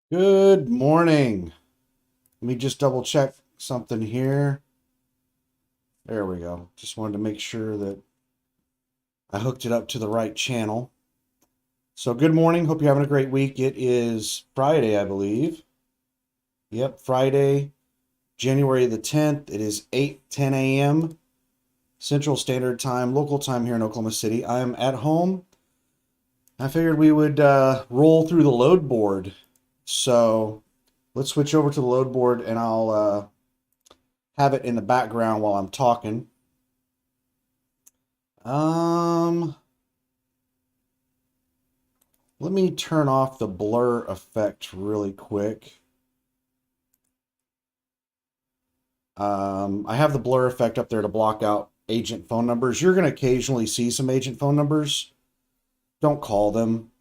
Good morning. Let me just double check something here. There we go. Just wanted to make sure that I hooked it up to the right channel. So, good morning. Hope you're having a great week. It is Friday, I believe. Yep, Friday, January the 10th. It is 8:10 a.m. Central Standard Time, local time here in Oklahoma City. I am at home. I figured we would roll through the load board. So, let's switch over to the load board and I'll have it in the background while I'm talking. Um, Let me turn off the blur effect really quick. I have the blur effect up there to block out agent phone numbers. You're going to occasionally see some agent phone numbers. Don't call them.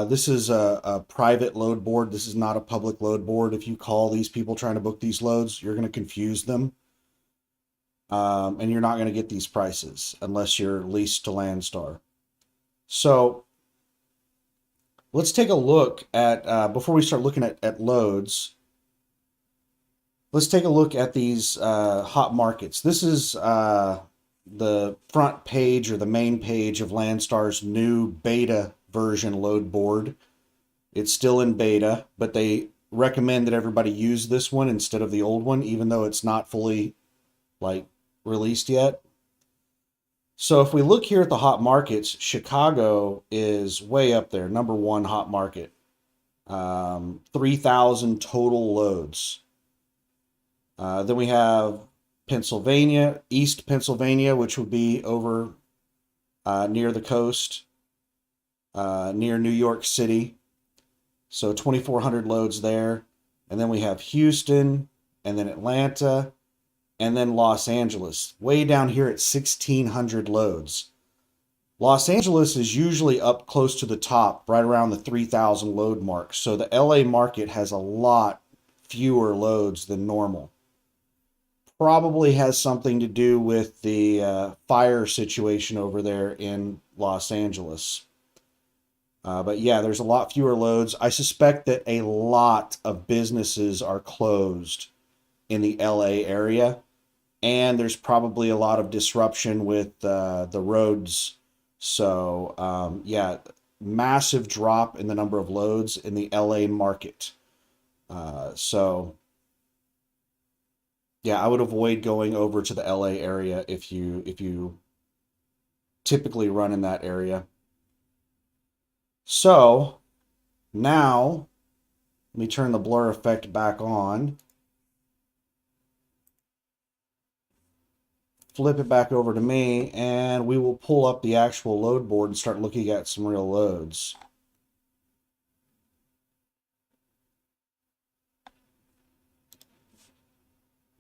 This is a private load board. This is not a public load board. If you call these people trying to book these loads, you're going to confuse them. And you're not going to get these prices unless you're leased to Landstar. So let's take a look at, before we start looking at loads, let's take a look at these hot markets. This is the front page or the main page of Landstar's new beta version load board. It's still in beta, but they recommend that everybody use this one instead of the old one, even though it's not fully like released yet. So if we look here at the hot markets, Chicago is way up there, number one hot market. 3,000 total loads. Then we have Pennsylvania, East Pennsylvania, which would be over near the coast, near New York City. So 2,400 loads there. And then we have Houston, and then Atlanta, and then Los Angeles, way down here at 1,600 loads. Los Angeles is usually up close to the top, right around the 3,000 load mark. So the LA market has a lot fewer loads than normal. Probably has something to do with the fire situation over there in Los Angeles. But yeah, there's a lot fewer loads. I suspect that a lot of businesses are closed in the LA area, and there's probably a lot of disruption with the roads. So yeah, massive drop in the number of loads in the LA market. So yeah, I would avoid going over to the LA area if you typically run in that area. So now let me turn the blur effect back on. Flip it back over to me, and we will pull up the actual load board and start looking at some real loads.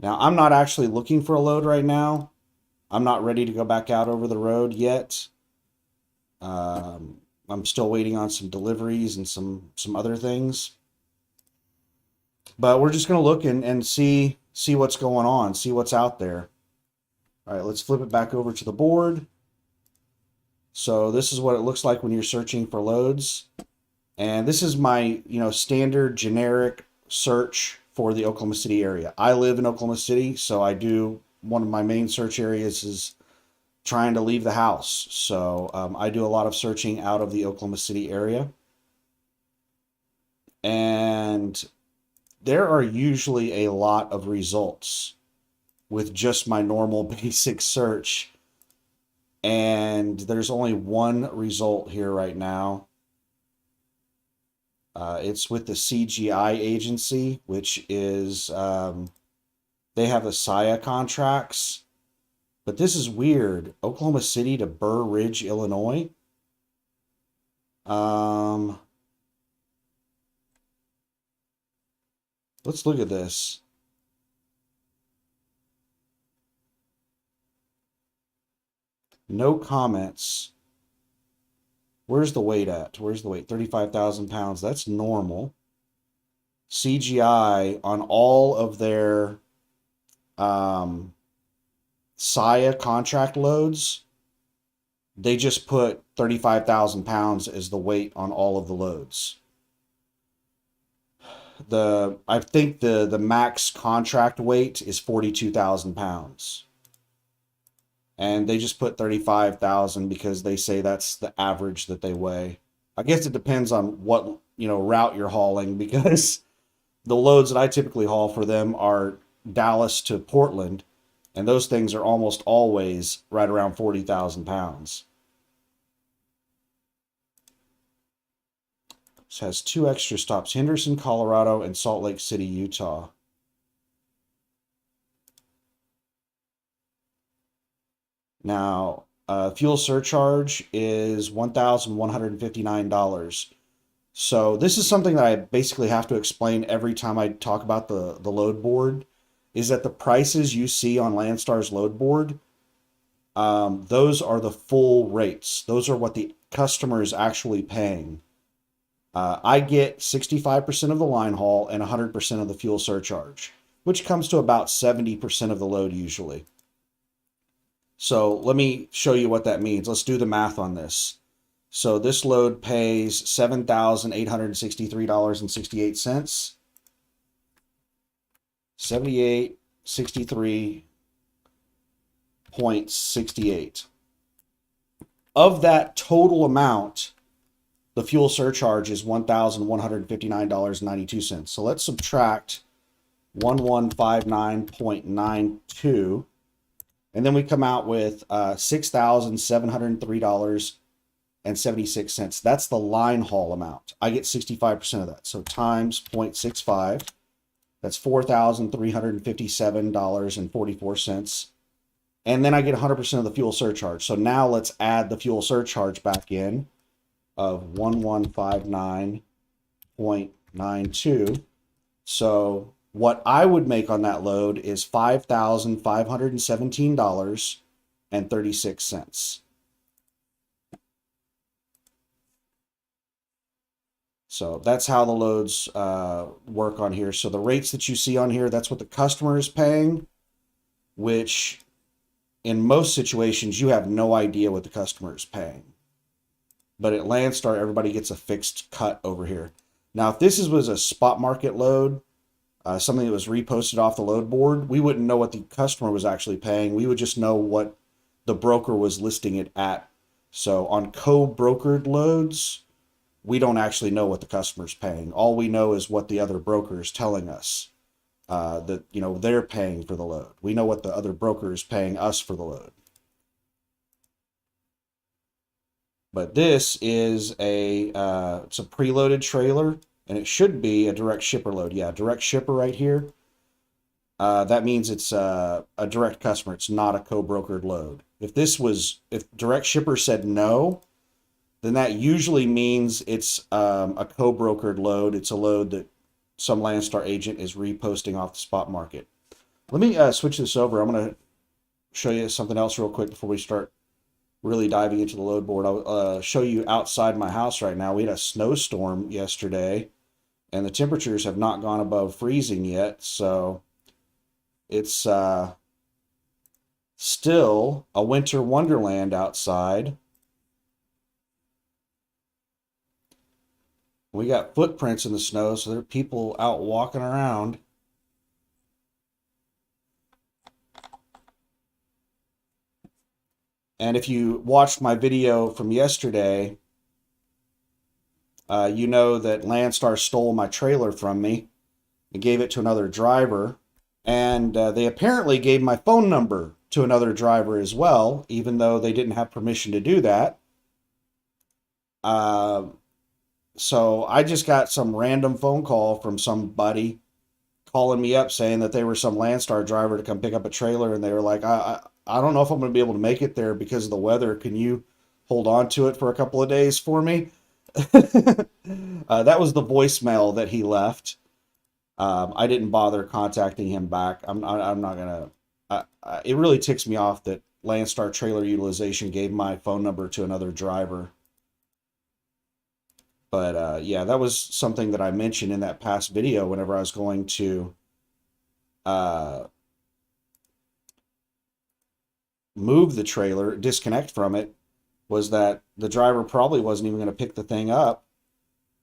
Now, I'm not actually looking for a load right now. I'm not ready to go back out over the road yet. I'm still waiting on some deliveries and some other things. But we're just going to look and see what's going on, see what's out there. All right, let's flip it back over to the board. So this is what it looks like when you're searching for loads. And this is my, standard generic search for the Oklahoma City area. I live in Oklahoma City, so one of my main search areas is trying to leave the house. So I do a lot of searching out of the Oklahoma City area. And there are usually a lot of results with just my normal basic search. And there's only one result here right now. It's with the CGI agency, which is, they have the SIA contracts. But this is weird. Oklahoma City to Burr Ridge, Illinois. Um, let's look at this. No comments. Where's the weight at? Where's the weight? 35,000 pounds. That's normal. CGI on all of their um, SIA contract loads, they just put 35,000 pounds as the weight on all of the loads. I think the max contract weight is 42,000 pounds. And they just put 35,000 because they say that's the average that they weigh. I guess it depends on what, route you're hauling, because the loads that I typically haul for them are Dallas to Portland, and those things are almost always right around 40,000 pounds. This has 2 extra stops: Henderson, Colorado, and Salt Lake City, Utah. Now, fuel surcharge is $1,159. So this is something that I basically have to explain every time I talk about the load board, is that the prices you see on Landstar's load board, those are the full rates. Those are what the customer is actually paying. I get 65% of the line haul and 100% of the fuel surcharge, which comes to about 70% of the load usually. So let me show you what that means. Let's do the math on this. So this load pays $7,863.68. 7863.68. Of that total amount, the fuel surcharge is $1,159.92. So let's subtract 1159.92, and then we come out with $6,703.76. That's the line haul amount. I get 65% of that. So times 0.65, that's $4,357.44. And then I get 100% of the fuel surcharge. So now let's add the fuel surcharge back in of 1159.92. So what I would make on that load is $5,517.36. So that's how the loads work on here. So the rates that you see on here, that's what the customer is paying, which in most situations you have no idea what the customer is paying. But at Landstar, everybody gets a fixed cut over here. Now, if this was a spot market load, something that was reposted off the load board, we wouldn't know what the customer was actually paying. We would just know what the broker was listing it at. So on co-brokered loads, we don't actually know what the customer's paying. All we know is what the other broker is telling us that they're paying for the load. We know what the other broker is paying us for the load. But this is it's a preloaded trailer, and it should be a direct shipper load. Yeah, direct shipper right here. That means it's a direct customer. It's not a co-brokered load. If direct shipper said no, then that usually means it's a co-brokered load. It's a load that some Landstar agent is reposting off the spot market. Let me switch this over. I'm going to show you something else real quick before we start really diving into the load board. I'll show you outside my house right now. We had a snowstorm yesterday, and the temperatures have not gone above freezing yet, so it's still a winter wonderland outside. We got footprints in the snow, so there are people out walking around. And if you watched my video from yesterday, you know that Landstar stole my trailer from me and gave it to another driver. And they apparently gave my phone number to another driver as well, even though they didn't have permission to do that. So I just got some random phone call from somebody calling me up saying that they were some Landstar driver to come pick up a trailer, and they were like, I don't know if I'm going to be able to make it there because of the weather. Can you hold on to it for a couple of days for me? That was the voicemail that he left. I didn't bother contacting him back. I'm not going to. It really ticks me off that Landstar Trailer Utilization gave my phone number to another driver. But yeah, that was something that I mentioned in that past video whenever I was going to move the trailer, disconnect from it, was that the driver probably wasn't even going to pick the thing up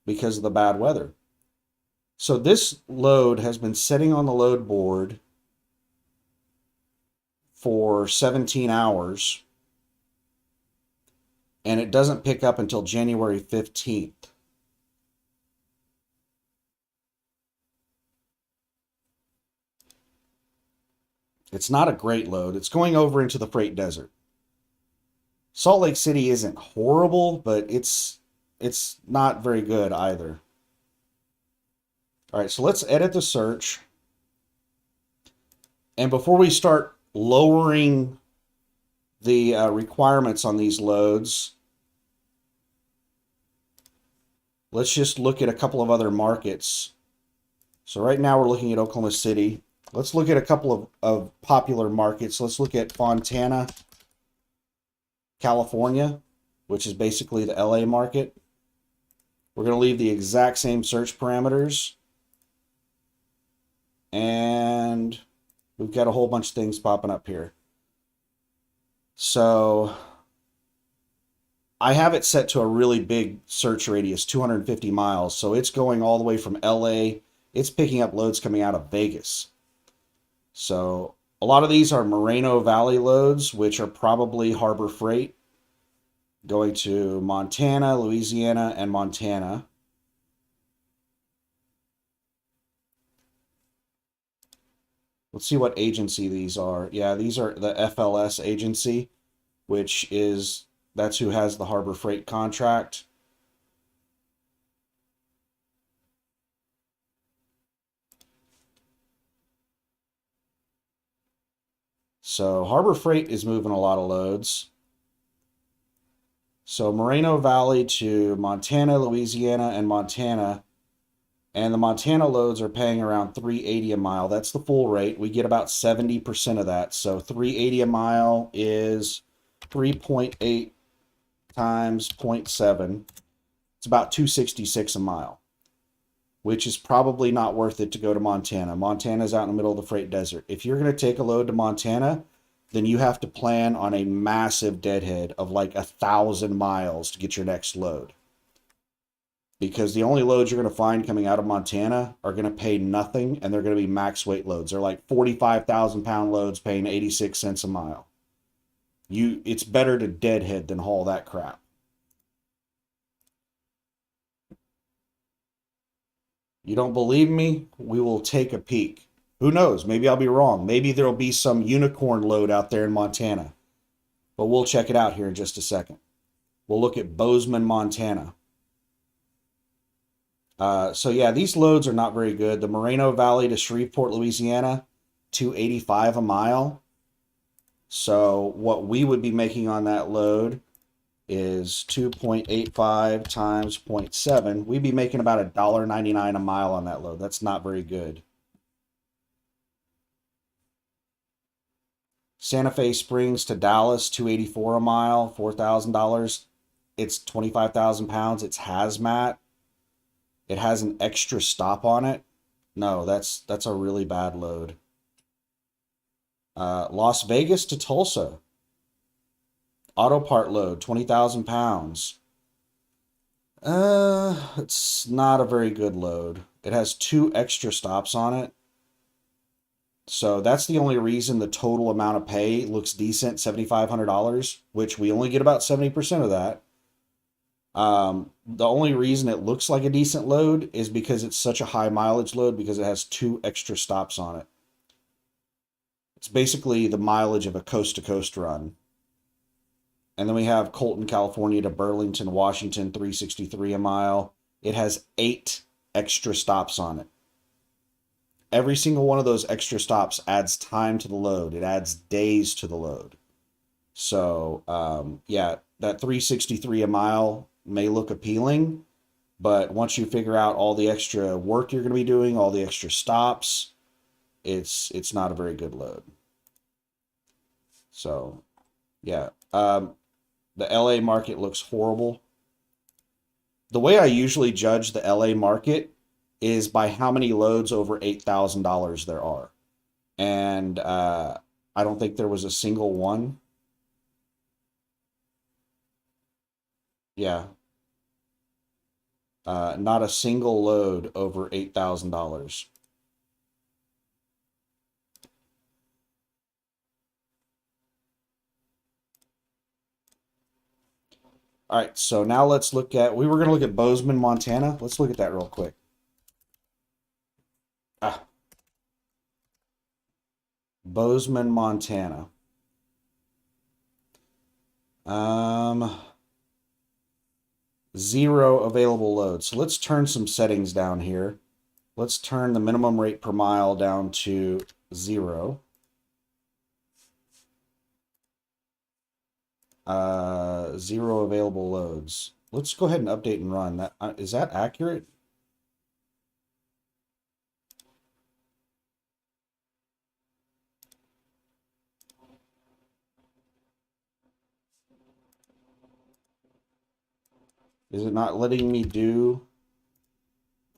because of the bad weather. So this load has been sitting on the load board for 17 hours and it doesn't pick up until January 15th. It's not a great load. It's going over into the freight desert. Salt Lake City isn't horrible, but it's not very good either. All right, so let's edit the search. And before we start lowering the requirements on these loads, let's just look at a couple of other markets. So right now we're looking at Oklahoma City. Let's look at a couple of popular markets. Let's look at Fontana, California, which is basically the LA market. We're going to leave the exact same search parameters. And we've got a whole bunch of things popping up here. So I have it set to a really big search radius, 250 miles. So it's going all the way from LA. It's picking up loads coming out of Vegas. So a lot of these are Moreno Valley loads, which are probably Harbor Freight, going to Montana, Louisiana, and Montana. Let's see what agency these are. Yeah, these are the FLS agency, that's who has the Harbor Freight contract. So Harbor Freight is moving a lot of loads. So Moreno Valley to Montana, Louisiana, and Montana. And the Montana loads are paying around $3.80 a mile. That's the full rate. We get about 70% of that. So $3.80 a mile is 3.8 times 0.7. It's about $2.66 a mile, which is probably not worth it to go to Montana. Montana's out in the middle of the freight desert. If you're going to take a load to Montana, then you have to plan on a massive deadhead of like 1,000 miles to get your next load. Because the only loads you're going to find coming out of Montana are going to pay nothing, and they're going to be max weight loads. They're like 45,000 pound loads paying 86 cents a mile. It's better to deadhead than haul that crap. You don't believe me? We will take a peek. Who knows? Maybe I'll be wrong. Maybe there'll be some unicorn load out there in Montana. But we'll check it out here in just a second. We'll look at Bozeman, Montana. So yeah, these loads are not very good. The Moreno Valley to Shreveport, Louisiana, $2.85 a mile. So what we would be making on that load is 2.85 times 0.7. We'd be making about $1.99 a mile on that load. That's not very good. Santa Fe Springs to Dallas, $2.84 a mile, $4,000. It's 25,000 pounds. It's hazmat. It has an extra stop on it. No, that's a really bad load. Las Vegas to Tulsa. Auto part load, 20,000 pounds. It's not a very good load. It has 2 extra stops on it. So that's the only reason the total amount of pay looks decent, $7,500, which we only get about 70% of that. The only reason it looks like a decent load is because it's such a high mileage load because it has 2 extra stops on it. It's basically the mileage of a coast-to-coast run. And then we have Colton, California to Burlington, Washington, $3.63 a mile. It has 8 extra stops on it. Every single one of those extra stops adds time to the load. It adds days to the load. So, yeah, that $3.63 a mile may look appealing, but once you figure out all the extra work you're going to be doing, all the extra stops, it's not a very good load. So, yeah, the LA market looks horrible. The way I usually judge the LA market is by how many loads over $8,000 there are. And I don't think there was a single one. Yeah. Not a single load over $8,000. All right, so now let's look at, we were going to look at Bozeman, Montana. Let's look at that real quick. Ah, Bozeman, Montana. Um, 0 available loads. So let's turn some settings down here. Let's turn the minimum rate per mile down to 0. 0 available loads. Let's go ahead and update and run. That is that accurate? Is it not letting me do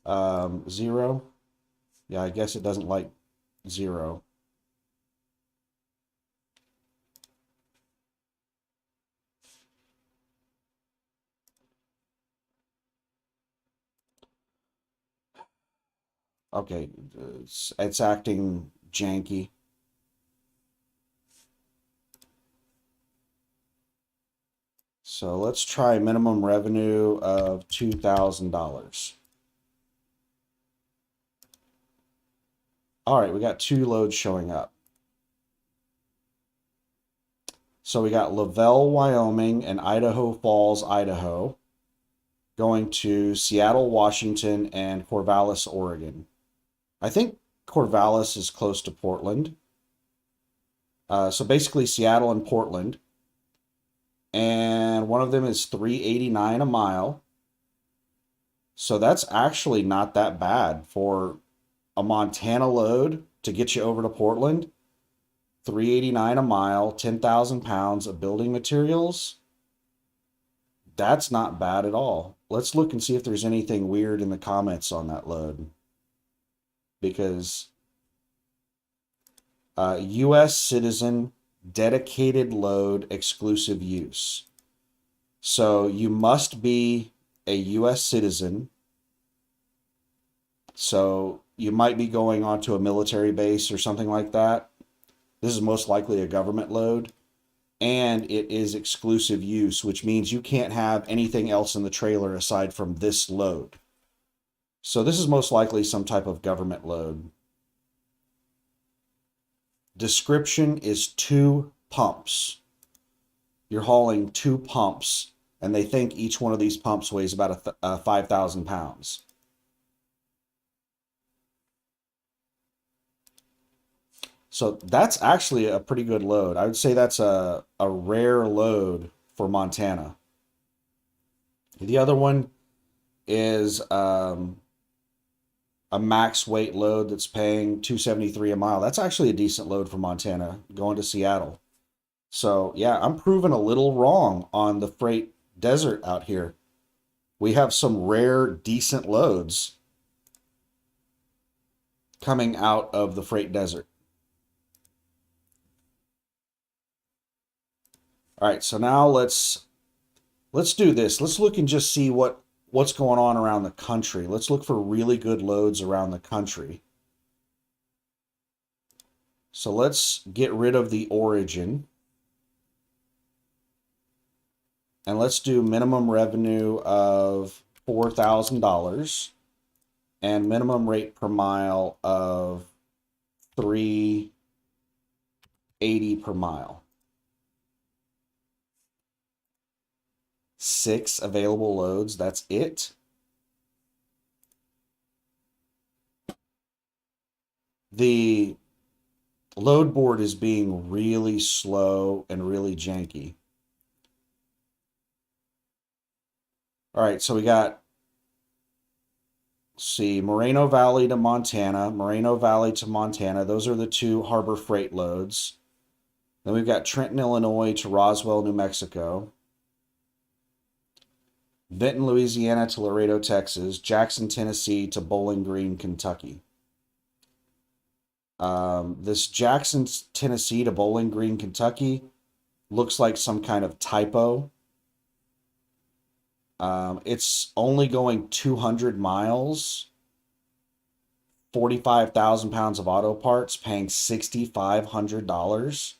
0? Yeah, I guess it doesn't like 0. Okay, it's acting janky. So let's try minimum revenue of $2,000. All right, we got 2 loads showing up. So we got Lavelle, Wyoming, and Idaho Falls, Idaho, going to Seattle, Washington, and Corvallis, Oregon. I think Corvallis is close to Portland. So basically Seattle and Portland. And one of them is $3.89 a mile. So that's actually not that bad for a Montana load to get you over to Portland. $3.89 a mile, 10,000 pounds of building materials. That's not bad at all. Let's look and see if there's anything weird in the comments on that load. Because U.S. citizen, dedicated load, exclusive use. So you must be a U.S. citizen. So you might be going onto a military base or something like that. This is most likely a government load. And it is exclusive use, which means you can't have anything else in the trailer aside from this load. So this is most likely some type of government load. Description is 2 pumps. You're hauling 2 pumps, and they think each one of these pumps weighs about 5,000 pounds. So that's actually a pretty good load. I would say that's a rare load for Montana. The other one is a max weight load that's paying $273 a mile. That's actually a decent load for Montana going to Seattle. So yeah, I'm proven a little wrong on the freight desert out here. We have some rare, decent loads coming out of the freight desert. All right, so now let's do this. Let's look and just see what's going on around the country. Let's look for really good loads around the country. So let's get rid of the origin. And let's do minimum revenue of $4,000 and minimum rate per mile of $3.80 per mile. 6 available loads, that's it. The load board is being really slow and really janky. All right, so we got, see, Moreno Valley to Montana, Moreno Valley to Montana. Those are the 2 Harbor Freight loads. Then we've got Trenton, Illinois to Roswell, New Mexico. Benton, Louisiana to Laredo, Texas. Jackson, Tennessee to Bowling Green, Kentucky. This Jackson, Tennessee to Bowling Green, Kentucky looks like some kind of typo. It's only going 200 miles, 45,000 pounds of auto parts, paying $6,500.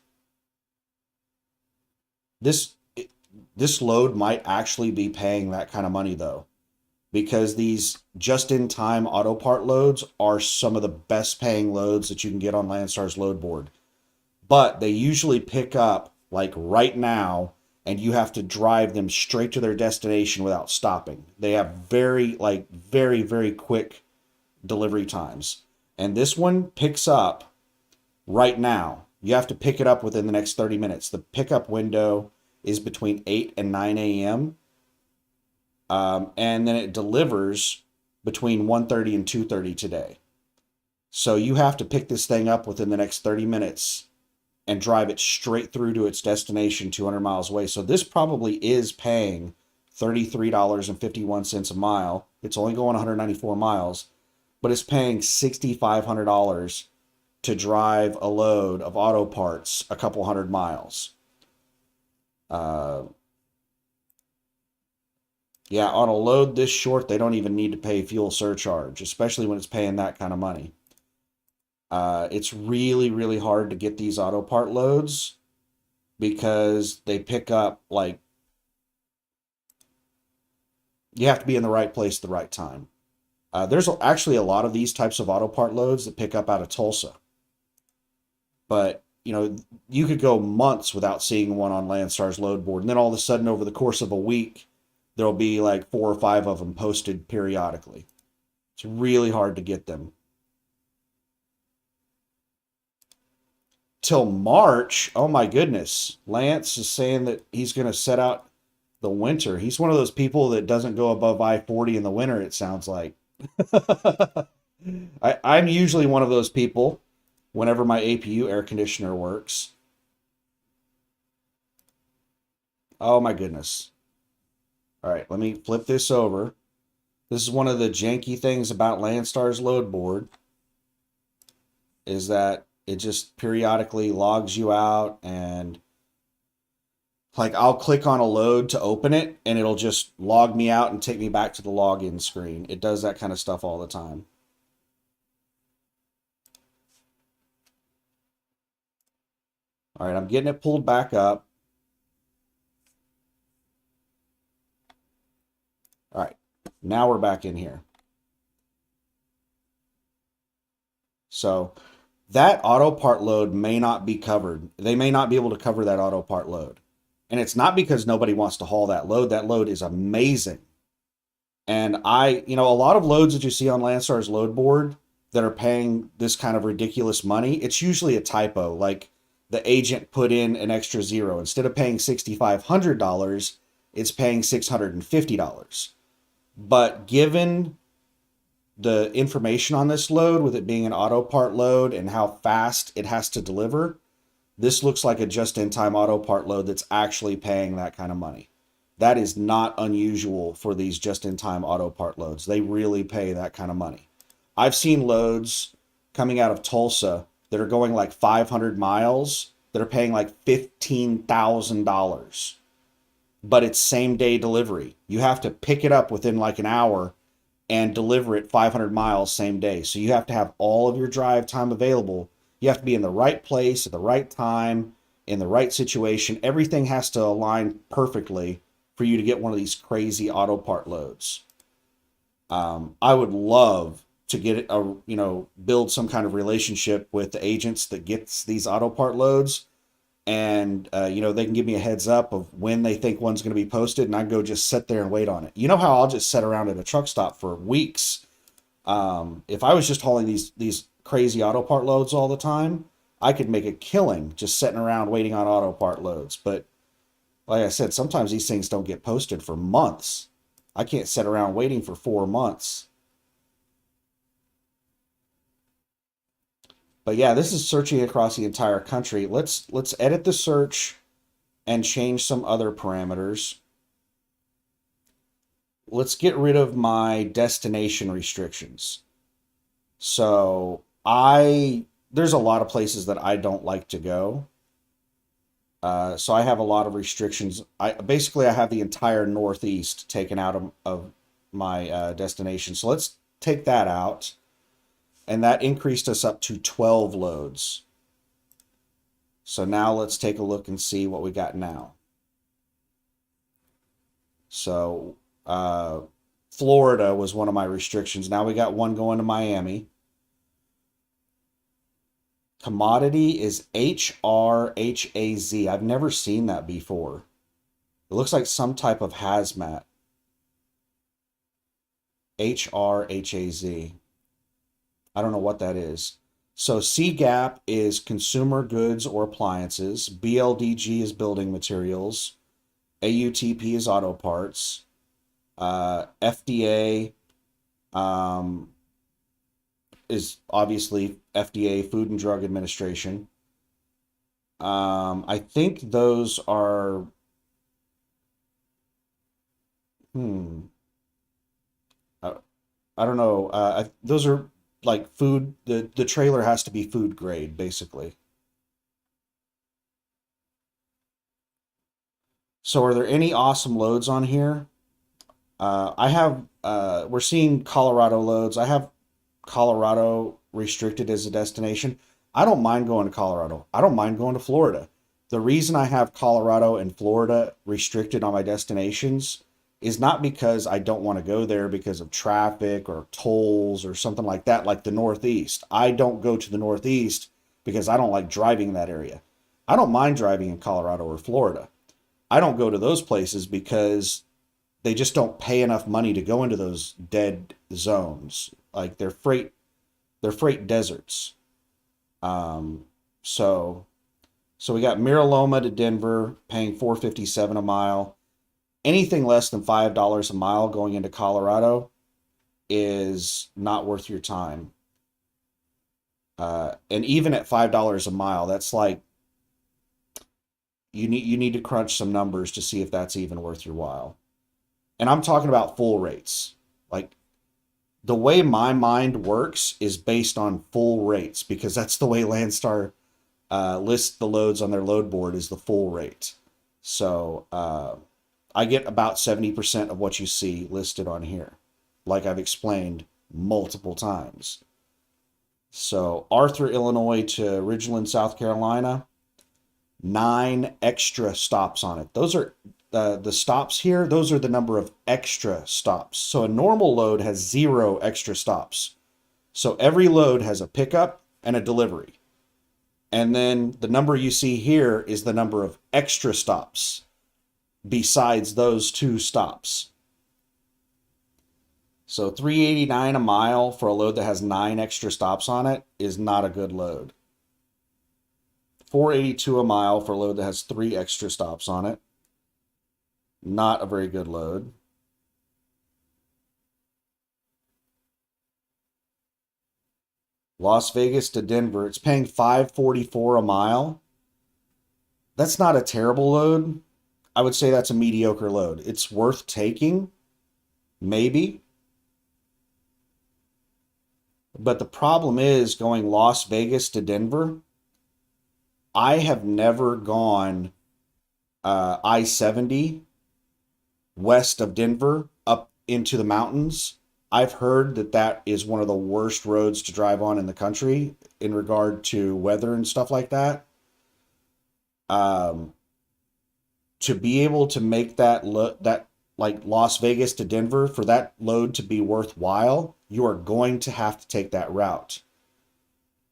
This this load might actually be paying that kind of money though, because these just-in-time auto part loads are some of the best paying loads that you can get on Landstar's load board. But they usually pick up like right now, and you have to drive them straight to their destination without stopping. They have very quick delivery times. And this one picks up right now. You have to pick it up within the next 30 minutes. The pickup window is between 8 and 9 a.m. And then it delivers between 1:30 and 2:30 today. So you have to pick this thing up within the next 30 minutes and drive it straight through to its destination 200 miles away. So this probably is paying $33.51 a mile. It's only going 194 miles, but it's paying $6,500 to drive a load of auto parts a couple hundred miles. Yeah, on a load this short, they don't even need to pay fuel surcharge, especially when it's paying that kind of money. It's really hard to get these auto part loads because they pick up like you have to be in the right place at the right time. There's actually a lot of these types of auto part loads that pick up out of Tulsa, but you know you could go months without seeing one on Landstar's load board, and then all of a sudden, over the course of a week, there'll be like 4 or 5 of them posted periodically. It's really hard to get them. Till March. Oh my goodness. Lance is saying that he's going to set out the winter. He's one of those people that doesn't go above I-40 in the winter, it sounds like. I'm usually one of those people whenever my APU air conditioner works. Oh my goodness. All right, let me flip this over. This is one of the janky things about Landstar's load board is that it just periodically logs you out, and like I'll click on a load to open it and it'll just log me out and take me back to the login screen. It does that kind of stuff all the time. All right, I'm getting it pulled back up. All right, now we're back in here. So that auto part load may not be covered. They may not be able to cover that auto part load. And it's not because nobody wants to haul that load. That load is amazing. And a lot of loads that you see on Landstar's load board that are paying this kind of ridiculous money, it's usually a typo. Like the agent put in an extra zero. Instead of paying $6,500, it's paying $650. But given the information on this load, with it being an auto part load and how fast it has to deliver, this looks like a just-in-time auto part load that's actually paying that kind of money. That is not unusual for these just-in-time auto part loads. They really pay that kind of money. I've seen loads coming out of Tulsa that are going like 500 miles that are paying like $15,000. But it's same-day delivery. You have to pick it up within like an hour and deliver it 500 miles same day. So you have to have all of your drive time available. You have to be in the right place at the right time, in the right situation. Everything has to align perfectly for you to get one of these crazy auto part loads. I would love to get build some kind of relationship with the agents that gets these auto part loads, and they can give me a heads up of when they think one's going to be posted, and I go just sit there and wait on it. You know how I'll just sit around at a truck stop for weeks. If I was just hauling these crazy auto part loads all the time, I could make a killing just sitting around waiting on auto part loads. But like I said, sometimes these things don't get posted for months. I can't sit around waiting for 4 months. But yeah, this is searching across the entire country. Let's edit the search and change some other parameters. Let's get rid of my destination restrictions. So there's a lot of places that I don't like to go. So I have a lot of restrictions. I have the entire Northeast taken out of my destination. So let's take that out. And that increased us up to 12 loads. So now let's take a look and see what we got now. So Florida was one of my restrictions. Now we got one going to Miami. Commodity is HRHAZ. I've never seen that before. It looks like some type of hazmat. HRHAZ. I don't know what that is. So CGAP is consumer goods or appliances. BLDG is building materials. AUTP is auto parts. FDA is obviously FDA, Food and Drug Administration. I think those are, hmm, I, I don't know. Those are like food. The trailer has to be food grade, basically. So, are there any awesome loads on here? We're seeing Colorado loads. I have Colorado restricted as a destination. I don't mind going to Colorado. I don't mind going to Florida. The reason I have Colorado and Florida restricted on my destinations is not because I don't want to go there because of traffic or tolls or something like that, like the Northeast. I don't go to the Northeast because I don't like driving in that area. I don't mind driving in Colorado or Florida. I don't go to those places because they just don't pay enough money to go into those dead zones. Like they're freight deserts. Um, so so we got Miraloma to Denver paying 457 a mile. Anything less than $5 a mile going into Colorado is not worth your time. And even at $5 a mile, that's like you need to crunch some numbers to see if that's even worth your while. And I'm talking about full rates. Like the way my mind works is based on full rates because that's the way Landstar lists the loads on their load board is the full rate. So I get about 70% of what you see listed on here, like I've explained multiple times. So Arthur, Illinois to Ridgeland, South Carolina, 9 extra stops on it. Those are the stops here. Those are the number of extra stops. So a normal load has 0 extra stops. So every load has a pickup and a delivery. And then the number you see here is the number of extra stops besides those 2 stops. So 389 a mile for a load that has 9 extra stops on it is not a good load. 482 a mile for a load that has 3 extra stops on it. Not a very good load. Las Vegas to Denver, it's paying 544 a mile. That's not a terrible load. I would say that's a mediocre load. It's worth taking, maybe. But the problem is going Las Vegas to Denver. I have never gone I-70 west of Denver up into the mountains. I've heard that that is one of the worst roads to drive on in the country in regard to weather and stuff like that. Um, to be able to make that like Las Vegas to Denver for that load to be worthwhile, you are going to have to take that route.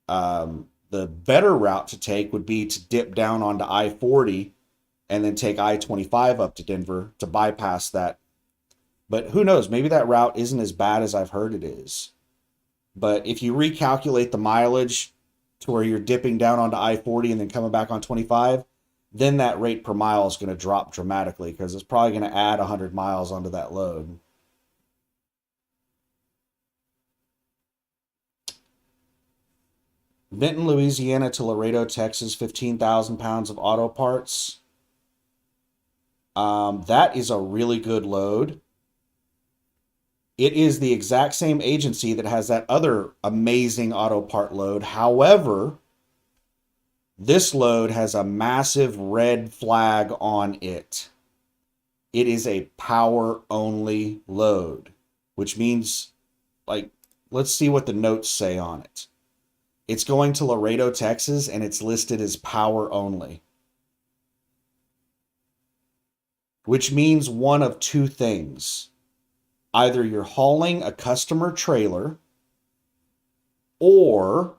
The better route to take would be to dip down onto I-40 and then take I-25 up to Denver to bypass that. But who knows? Maybe that route isn't as bad as I've heard it is. But if you recalculate the mileage to where you're dipping down onto I-40 and then coming back on 25, then that rate per mile is going to drop dramatically because it's probably going to add 100 miles onto that load. Benton, Louisiana to Laredo, Texas, 15,000 pounds of auto parts. That is a really good load. It is the exact same agency that has that other amazing auto part load. However, This load has a massive red flag on it. It is a power only load, which means, like, let's see what the notes say on it. It's going to Laredo, Texas, and it's listed as power only, which means one of two things. Either you're hauling a customer trailer or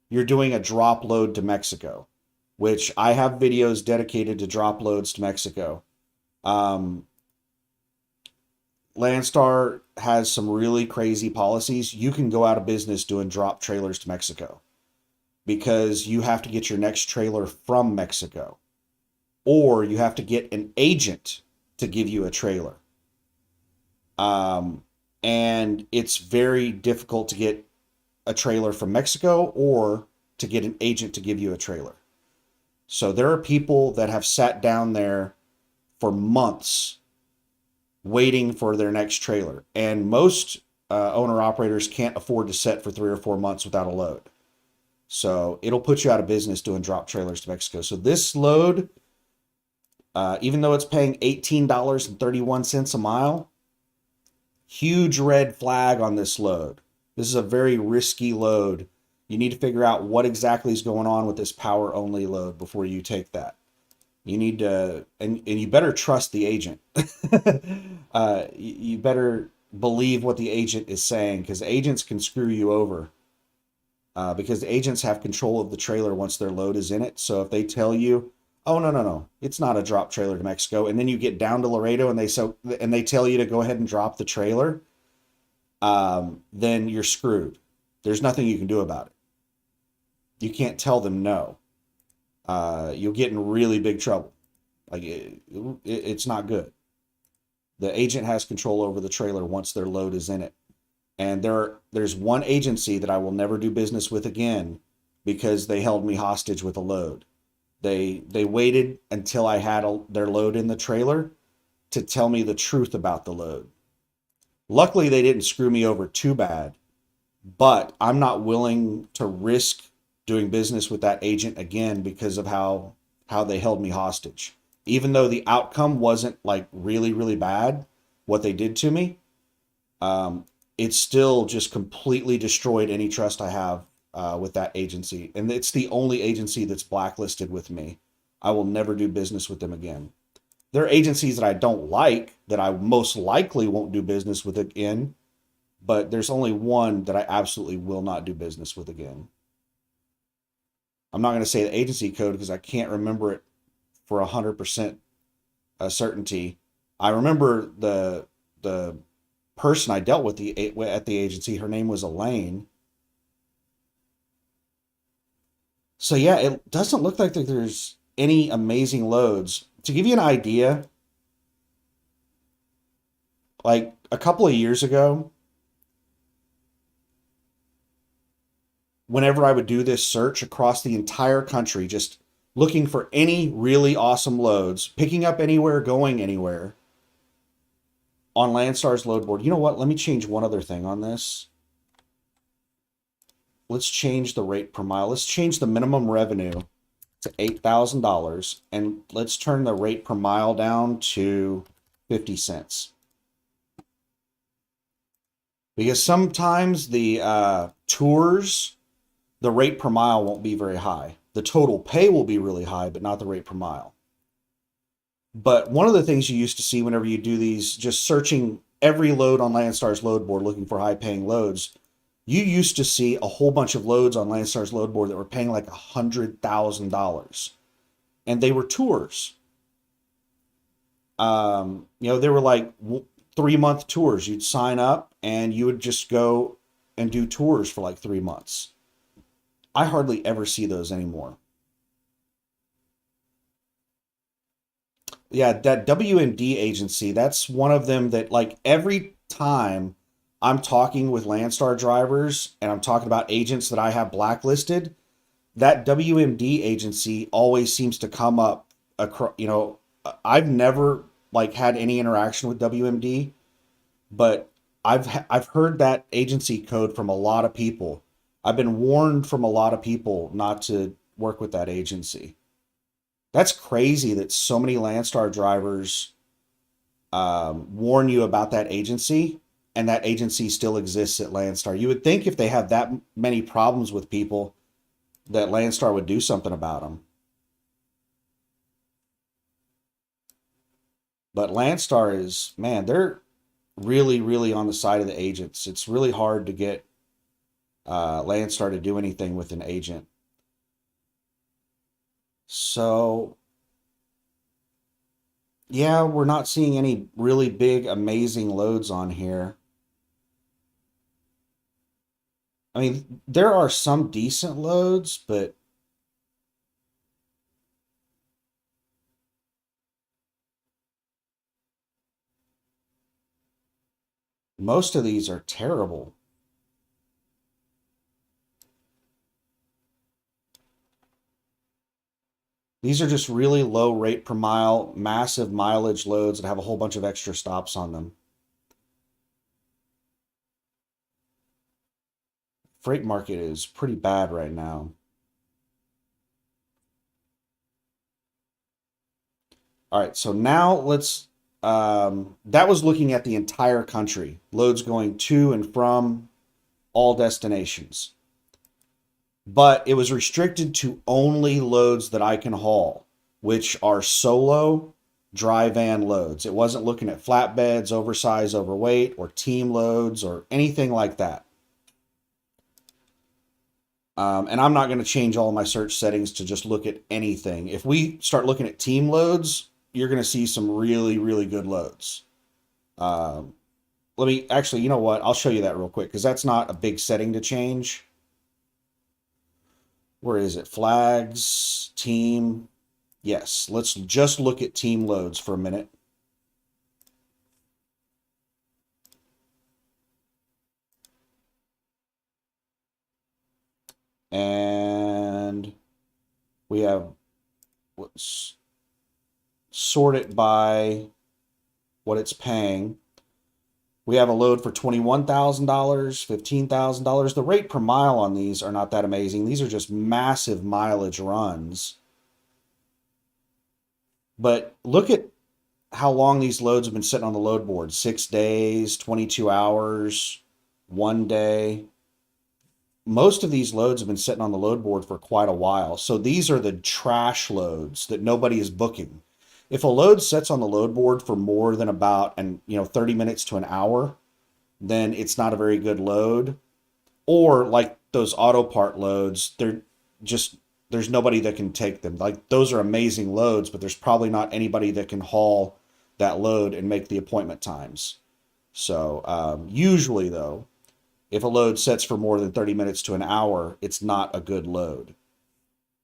you're doing a drop load to Mexico, which I have videos dedicated to drop loads to Mexico. Um, Landstar has some really crazy policies. You can go out of business doing drop trailers to Mexico because you have to get your next trailer from Mexico, or you have to get an agent to give you a trailer. Um, and it's very difficult to get a trailer from Mexico or to get an agent to give you a trailer. So there are people that have sat down there for months waiting for their next trailer. And most owner operators can't afford to sit for 3 or 4 months without a load. So it'll put you out of business doing drop trailers to Mexico. So this load, even though it's paying $18.31 a mile, huge red flag on this load. This is a very risky load. You need to figure out what exactly is going on with this power only load before you take that. You need to, and you better trust the agent. You better believe what the agent is saying, because agents can screw you over. Because the agents have control of the trailer once their load is in it. So if they tell you, oh, no, it's not a drop trailer to Mexico, and then you get down to Laredo and they tell you to go ahead and drop the trailer, then you're screwed. There's nothing you can do about it. You can't tell them no. You'll get in really big trouble. Like it's not good. The agent has control over the trailer once their load is in it. And there's one agency that I will never do business with again because they held me hostage with a load. They waited until I had their load in the trailer to tell me the truth about the load. Luckily, they didn't screw me over too bad, but I'm not willing to risk doing business with that agent again because of how they held me hostage. Even though the outcome wasn't like really, really bad, what they did to me, it still just completely destroyed any trust I have with that agency. And it's the only agency that's blacklisted with me. I will never do business with them again. There are agencies that I don't like that I most likely won't do business with again, but there's only one that I absolutely will not do business with again. I'm not going to say the agency code because I can't remember it for 100% certainty. I remember the person I dealt with at the agency. Her name was Elaine. So yeah, it doesn't look like there's any amazing loads. To give you an idea, like a couple of years ago, whenever I would do this search across the entire country, just looking for any really awesome loads, picking up anywhere, going anywhere on Landstar's load board. You know what? Let me change one other thing on this. Let's change the rate per mile. Let's change the minimum revenue to $8,000 and let's turn the rate per mile down to 50 cents. Because sometimes the tours, the rate per mile won't be very high. The total pay will be really high, but not the rate per mile. But one of the things you used to see whenever you do these, just searching every load on Landstar's load board looking for high paying loads, you used to see a whole bunch of loads on Landstar's load board that were paying like $100,000. And they were tours. They were like 3-month tours. You'd sign up and you would just go and do tours for like 3 months. I hardly ever see those anymore. Yeah, that WMD agency, that's one of them that like every time I'm talking with Landstar drivers and I'm talking about agents that I have blacklisted, that WMD agency always seems to come up across, I've never like had any interaction with WMD, but I've heard that agency code from a lot of people. I've been warned from a lot of people not to work with that agency. That's crazy that so many Landstar drivers warn you about that agency, and that agency still exists at Landstar. You would think if they have that many problems with people, that Landstar would do something about them. But Landstar is, man, they're really, really on the side of the agents. It's really hard to get Landstar to do anything with an agent. So, yeah, we're not seeing any really big, amazing loads on here. I mean, there are some decent loads, but most of these are terrible. These are just really low rate per mile, massive mileage loads that have a whole bunch of extra stops on them. Freight market is pretty bad right now. All right, so now let's. That was looking at the entire country, loads going to and from all destinations. But it was restricted to only loads that I can haul, which are solo dry van loads. It wasn't looking at flatbeds, oversized, overweight, or team loads, or anything like that. And I'm not going to change all my search settings to just look at anything. If we start looking at team loads, you're going to see some really, really good loads. Um, Let me actually, you know what? I'll show you that real quick because that's not a big setting to change. Where is it? Flags, team. Yes, let's just look at team loads for a minute. And we have, let's sort it by what it's paying. We have a load for $21,000, $15,000. The rate per mile on these are not that amazing. These are just massive mileage runs. But look at how long these loads have been sitting on the load board. 6 days, 22 hours, 1 day. Most of these loads have been sitting on the load board for quite a while. So these are the trash loads that nobody is booking. If a load sits on the load board for more than about 30 minutes to an hour, then it's not a very good load. Or like those auto part loads, they're just there's nobody that can take them. Like those are amazing loads, but there's probably not anybody that can haul that load and make the appointment times. So usually though, if a load sets for more than 30 minutes to an hour, it's not a good load.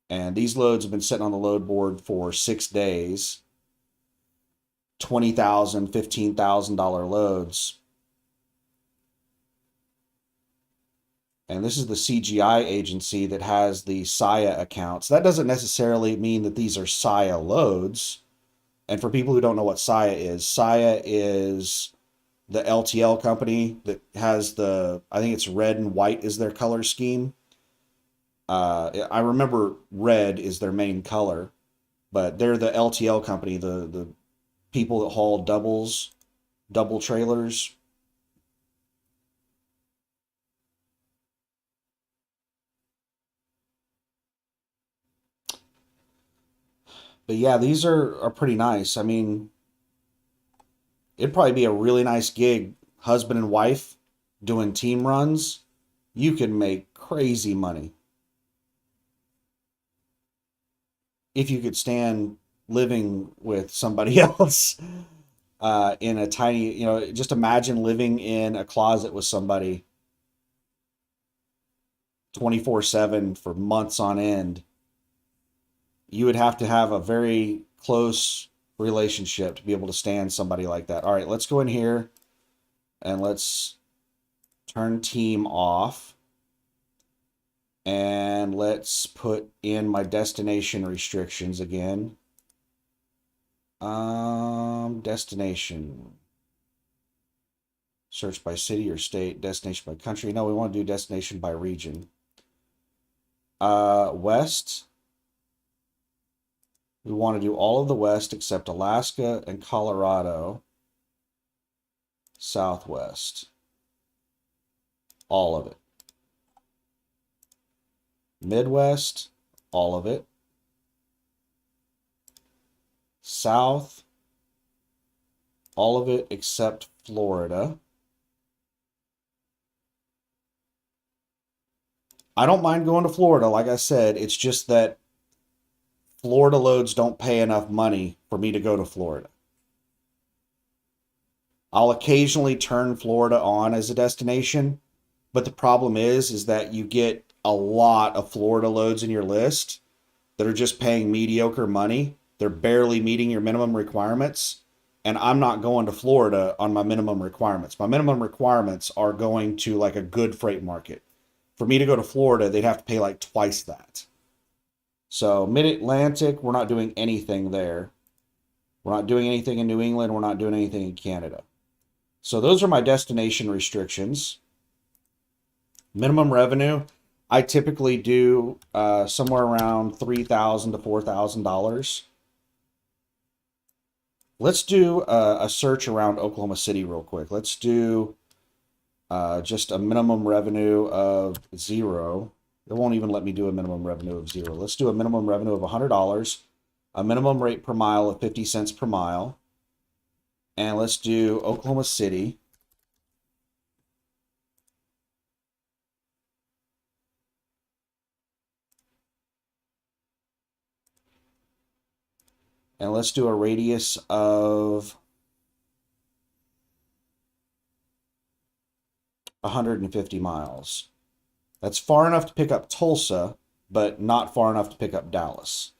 And these loads have been sitting on the load board for 6 days, $20,000, $15,000 loads. And this is the CGI agency that has the Saya accounts. That doesn't necessarily mean that these are Saya loads. And for people who don't know what Saya is the LTL company that has I think it's red and white is their color scheme. I remember red is their main color, but they're the LTL company, the people that haul double trailers. But yeah, these are pretty nice. I mean, it'd probably be a really nice gig, husband and wife doing team runs. You can make crazy money if you could stand living with somebody else in a tiny, just imagine living in a closet with somebody 24/7 for months on end. You would have to have a very close relationship to be able to stand somebody like that. All right, let's go in here and let's turn team off. And let's put in my destination restrictions again. Destination. Search by city or state, destination by country. No, we want to do destination by region. West. We want to do all of the West except Alaska and Colorado. Southwest. All of it. Midwest. All of it. South. All of it except Florida. I don't mind going to Florida, like I said. It's just that Florida loads don't pay enough money for me to go to Florida. I'll occasionally turn Florida on as a destination, but the problem is that you get a lot of Florida loads in your list that are just paying mediocre money. They're barely meeting your minimum requirements, and I'm not going to Florida on my minimum requirements. My minimum requirements are going to like a good freight market. For me to go to Florida, they'd have to pay like twice that. So Mid-Atlantic, we're not doing anything there. We're not doing anything in New England. We're not doing anything in Canada. So those are my destination restrictions. Minimum revenue, I typically do somewhere around $3,000 to $4,000. Let's do a search around Oklahoma City real quick. Let's do just a minimum revenue of 0. It won't even let me do a minimum revenue of 0. Let's do a minimum revenue of $100, a minimum rate per mile of 50 cents per mile, and let's do Oklahoma City. And let's do a radius of 150 miles. That's far enough to pick up Tulsa, but not far enough to pick up Dallas.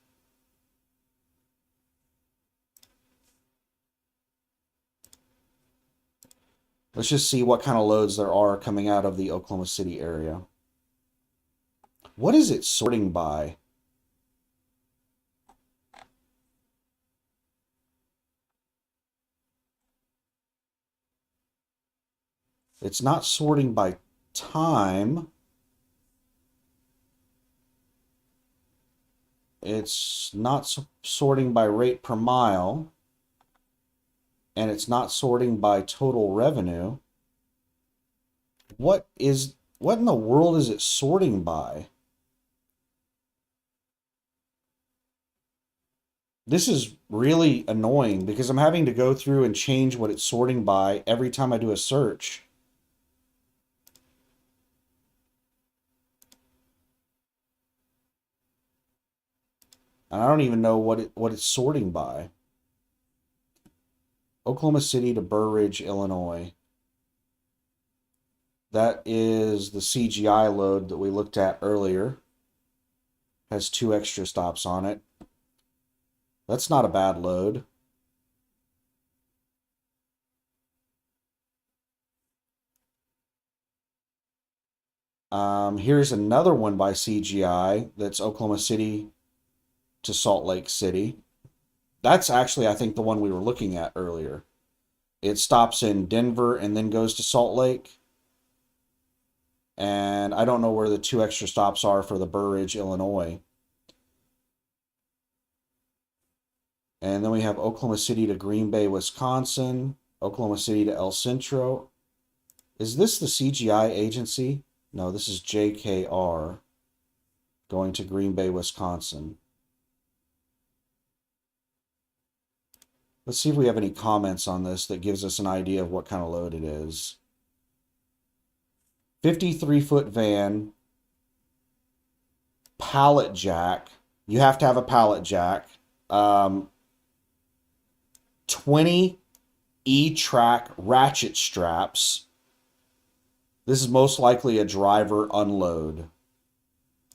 Let's just see what kind of loads there are coming out of the Oklahoma City area. What is it sorting by? It's not sorting by time. It's not sorting by rate per mile. And it's not sorting by total revenue. What in the world is it sorting by? This is really annoying because I'm having to go through and change what it's sorting by every time I do a search. And I don't even know what it's sorting by. Oklahoma City to Burr Ridge, Illinois. That is the CGI load that we looked at earlier. Has 2 extra stops on it. That's not a bad load. Here's another one by CGI that's Oklahoma City to Salt Lake City. That's actually, I think, the one we were looking at earlier. It stops in Denver and then goes to Salt Lake. And I don't know where the 2 extra stops are for the Burr Ridge, Illinois. And then we have Oklahoma City to Green Bay, Wisconsin. Oklahoma City to El Centro. Is this the CGI agency? No, this is JKR going to Green Bay, Wisconsin. Let's see if we have any comments on this that gives us an idea of what kind of load it is. 53-foot van, pallet jack. You have to have a pallet jack. 20 E-track ratchet straps. This is most likely a driver unload.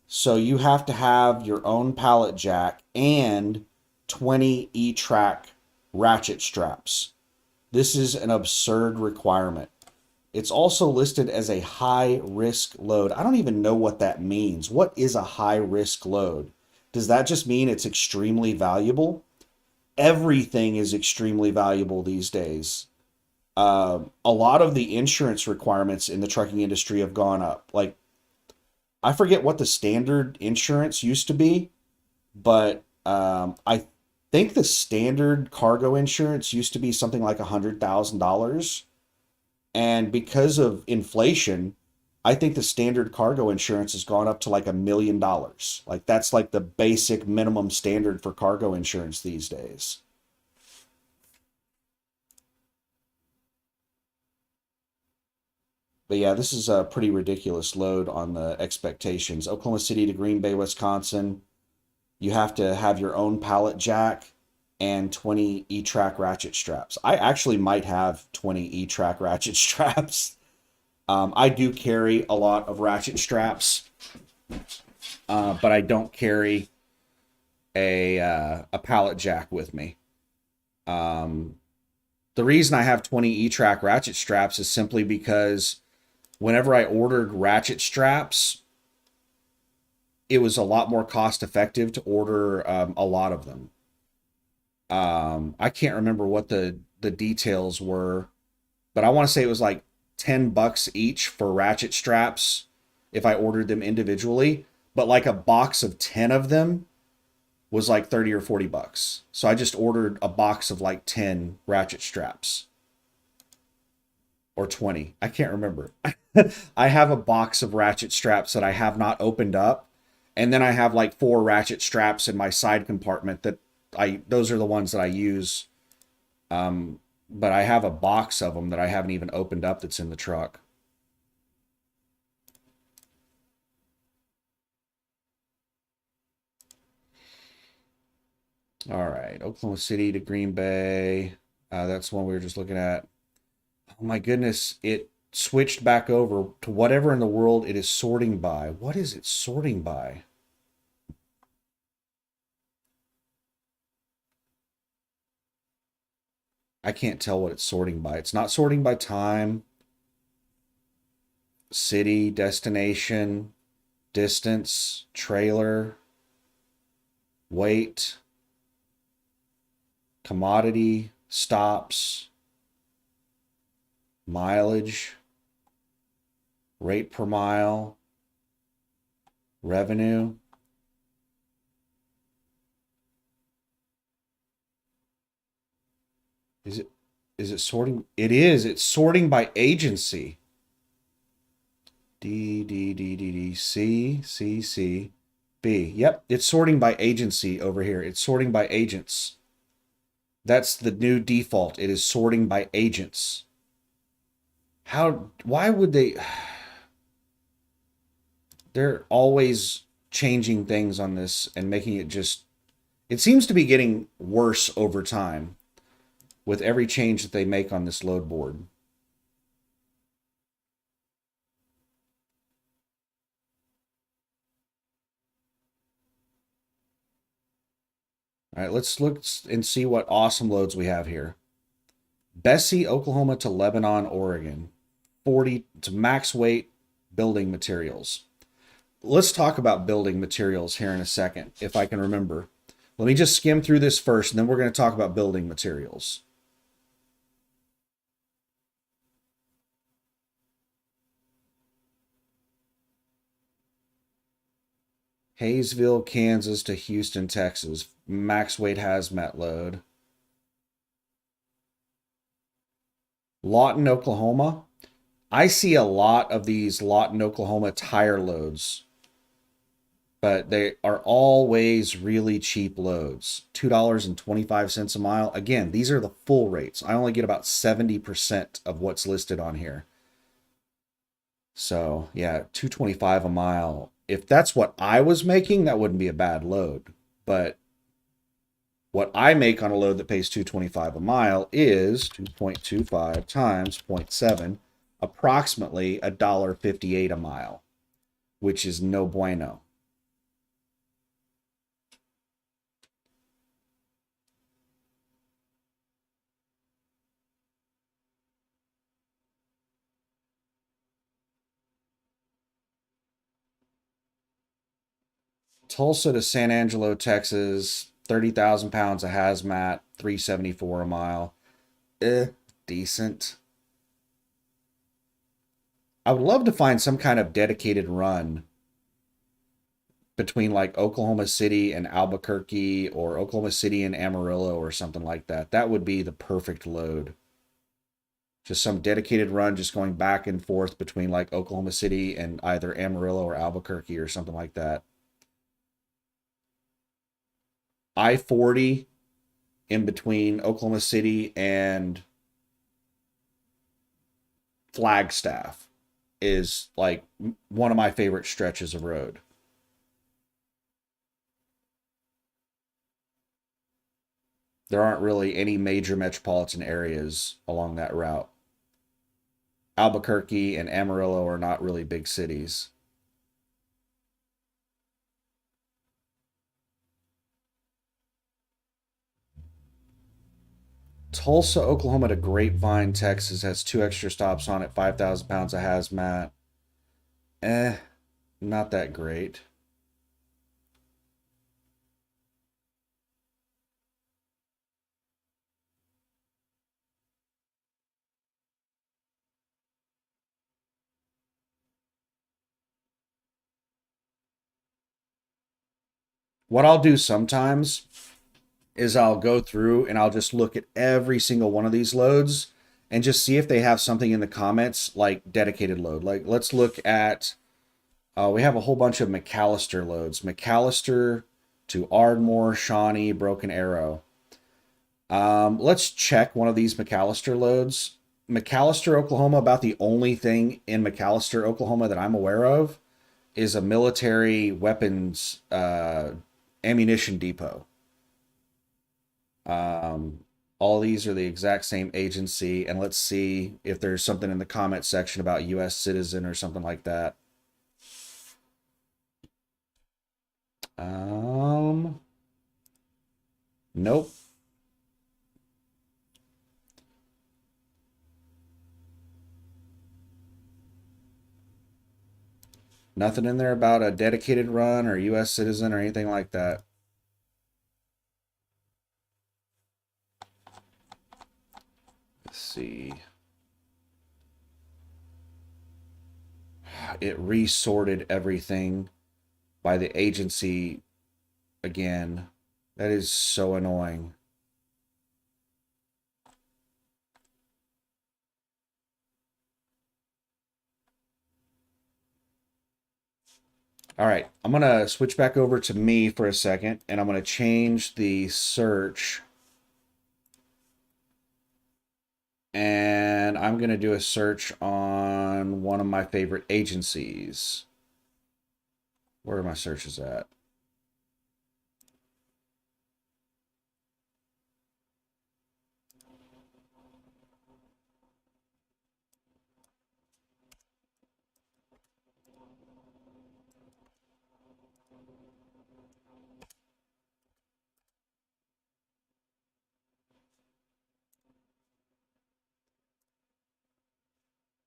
So you have to have your own pallet jack and 20 E-track ratchet straps. This is an absurd requirement. It's also listed as a high-risk load. I don't even know what that means. What is a high-risk load? Does that just mean it's extremely valuable? Everything is extremely valuable these days. A lot of the insurance requirements in the trucking industry have gone up. Like, I forget what the standard insurance used to be, but I think the standard cargo insurance used to be something like $100,000. And because of inflation, I think the standard cargo insurance has gone up to like $1 million. Like that's like the basic minimum standard for cargo insurance these days. But yeah, this is a pretty ridiculous load on the expectations. Oklahoma City to Green Bay, Wisconsin. You have to have your own pallet jack and 20 E-track ratchet straps. I actually might have 20 E-track ratchet straps. I do carry a lot of ratchet straps, but I don't carry a pallet jack with me. Um, the reason I have 20 E-track ratchet straps is simply because whenever I ordered ratchet straps, it was a lot more cost effective to order a lot of them. I can't remember what the details were, but I want to say it was like $10 each for ratchet straps if I ordered them individually. But like a box of 10 of them was like 30 or $40. So I just ordered a box of like 10 ratchet straps or 20. I can't remember. I have a box of ratchet straps that I have not opened up. And then I have like 4 ratchet straps in my side compartment that those are the ones that I use. But I have a box of them that I haven't even opened up that's in the truck. All right, Oklahoma City to Green Bay. That's one we were just looking at. Oh my goodness, it switched back over to whatever in the world it is sorting by. What is it sorting by? I can't tell what it's sorting by. It's not sorting by time, city, destination, distance, trailer, weight, commodity, stops, mileage, rate per mile, revenue. Is it is it sorting? It is. It's sorting by agency. D, Yep, it's sorting by agency over here. It's sorting by agents. That's the new default. It is sorting by agents. Why would they? They're always changing things on this and making it just, it seems to be getting worse over time with every change that they make on this load board. All right, let's look and see what awesome loads we have here. Bessie, Oklahoma to Lebanon, Oregon. 40 to max weight building materials. Let's talk about building materials here in a second, if I can remember. Let me just skim through this first, and then we're going to talk about building materials. Hayesville, Kansas to Houston, Texas. Max weight hazmat load. Lawton, Oklahoma. I see a lot of these Lawton, Oklahoma tire loads, but they are always really cheap loads. $2.25 a mile. Again, these are the full rates. I only get about 70% of what's listed on here. So yeah, 225 a mile. If that's what I was making, that wouldn't be a bad load. But what I make on a load that pays 225 a mile is 2.25 times 0.7, approximately $1.58 a mile, which is no bueno. Tulsa to San Angelo, Texas, 30,000 pounds of hazmat, 374 a mile. Decent. I would love to find some kind of dedicated run between like Oklahoma City and Albuquerque or Oklahoma City and Amarillo or something like that. That would be the perfect load. Just some dedicated run just going back and forth between like Oklahoma City and either Amarillo or Albuquerque or something like that. I-40 in between Oklahoma City and Flagstaff is like one of my favorite stretches of road. There aren't really any major metropolitan areas along that route. Albuquerque and Amarillo are not really big cities. Tulsa, Oklahoma to Grapevine, Texas has 2 extra stops on it, 5,000 pounds of hazmat. Not that great. What I'll do sometimes is I'll go through and I'll just look at every single one of these loads and just see if they have something in the comments like dedicated load. Like let's look at we have a whole bunch of McAllister loads. McAllister to Ardmore, Shawnee, Broken Arrow. Let's check one of these McAllister loads. McAllister, Oklahoma, about the only thing in McAllister, Oklahoma that I'm aware of is a military weapons ammunition depot. All these are the exact same agency, and let's see if there's something in the comment section about U.S. citizen or something like that. Nope. Nothing in there about a dedicated run or U.S. citizen or anything like that. Let's see. It resorted everything by the agency again. That is so annoying. All right, I'm going to switch back over to me for a second, and I'm going to change the search. And I'm going to do a search on one of my favorite agencies. Where are my searches at?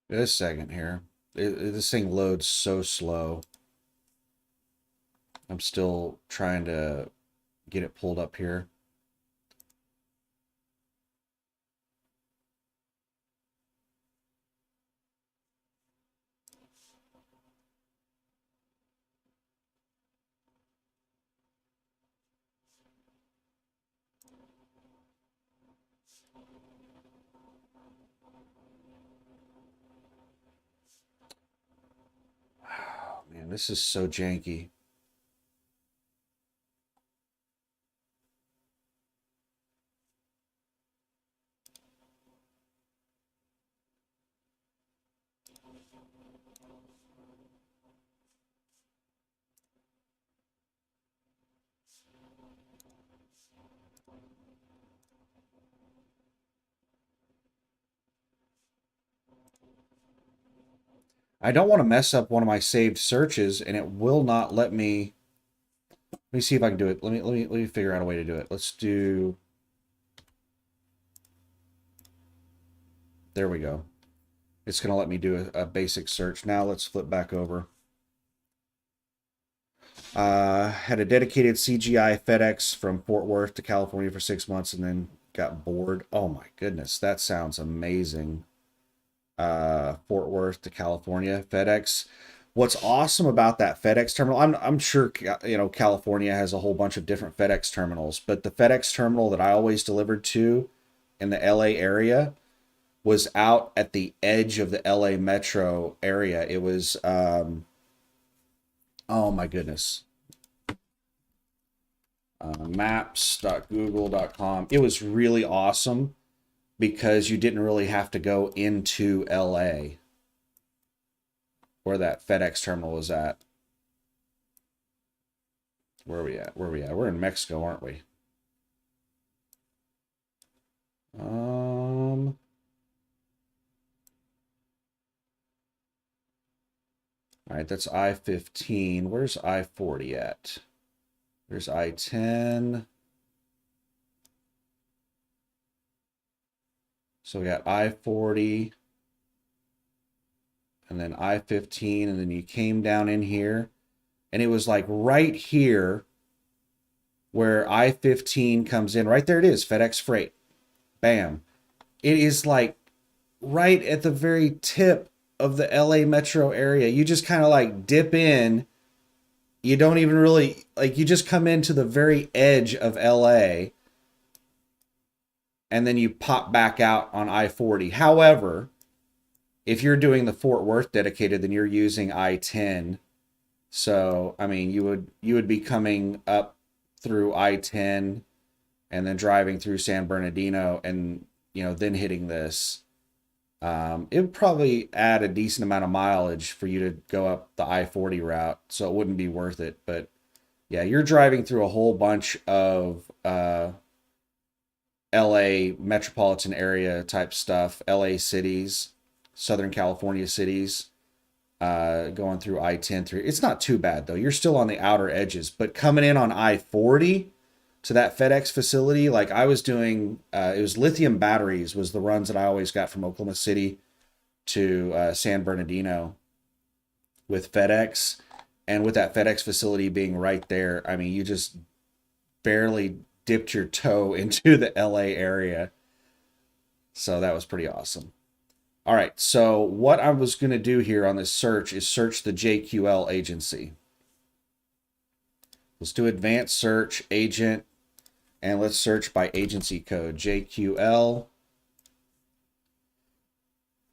This second here. This thing loads so slow. I'm still trying to get it pulled up here. Oh, man, this is so janky. I don't want to mess up one of my saved searches, and it will not let me. Let me see if I can do it. Let me figure out a way to do it. Let's do. There we go. It's going to let me do a basic search. Now let's flip back over. Had a dedicated CGI FedEx from Fort Worth to California for 6 months and then got bored. Oh my goodness, that sounds amazing. Fort Worth to California FedEx. What's awesome about that FedEx terminal, I'm sure California has a whole bunch of different FedEx terminals, but the FedEx terminal that I always delivered to in the LA area was out at the edge of the LA metro area. It was oh my goodness. Maps.google.com. It was really awesome because you didn't really have to go into LA where that FedEx terminal was at. Where are we at? Where are we at? We're in Mexico, aren't we? All right, that's I-15. Where's I-40 at? There's I-10. So we got I-40 and then I-15, and then you came down in here, and it was like right here where I-15 comes in. Right there it is, FedEx Freight. Bam. It is like right at the very tip of the LA metro area. You just kind of like dip in. You don't even really, like, you just come into the very edge of LA and then you pop back out on I-40. However, if you're doing the Fort Worth dedicated, then you're using I-10. So, I mean, you would be coming up through I-10 and then driving through San Bernardino and, then hitting this. It would probably add a decent amount of mileage for you to go up the I-40 route, so it wouldn't be worth it. But yeah, you're driving through a whole bunch of LA metropolitan area type stuff, LA cities, Southern California cities, going through I-10 through. It's not too bad though. You're still on the outer edges, but coming in on I-40 to that FedEx facility, like I was doing, it was lithium batteries was the runs that I always got from Oklahoma City to San Bernardino with FedEx. And with that FedEx facility being right there, I mean, you just barely dipped your toe into the LA area. So that was pretty awesome. All right, so what I was going to do here on this search is search the JQL agency. Let's do advanced search, agent, and let's search by agency code, JQL.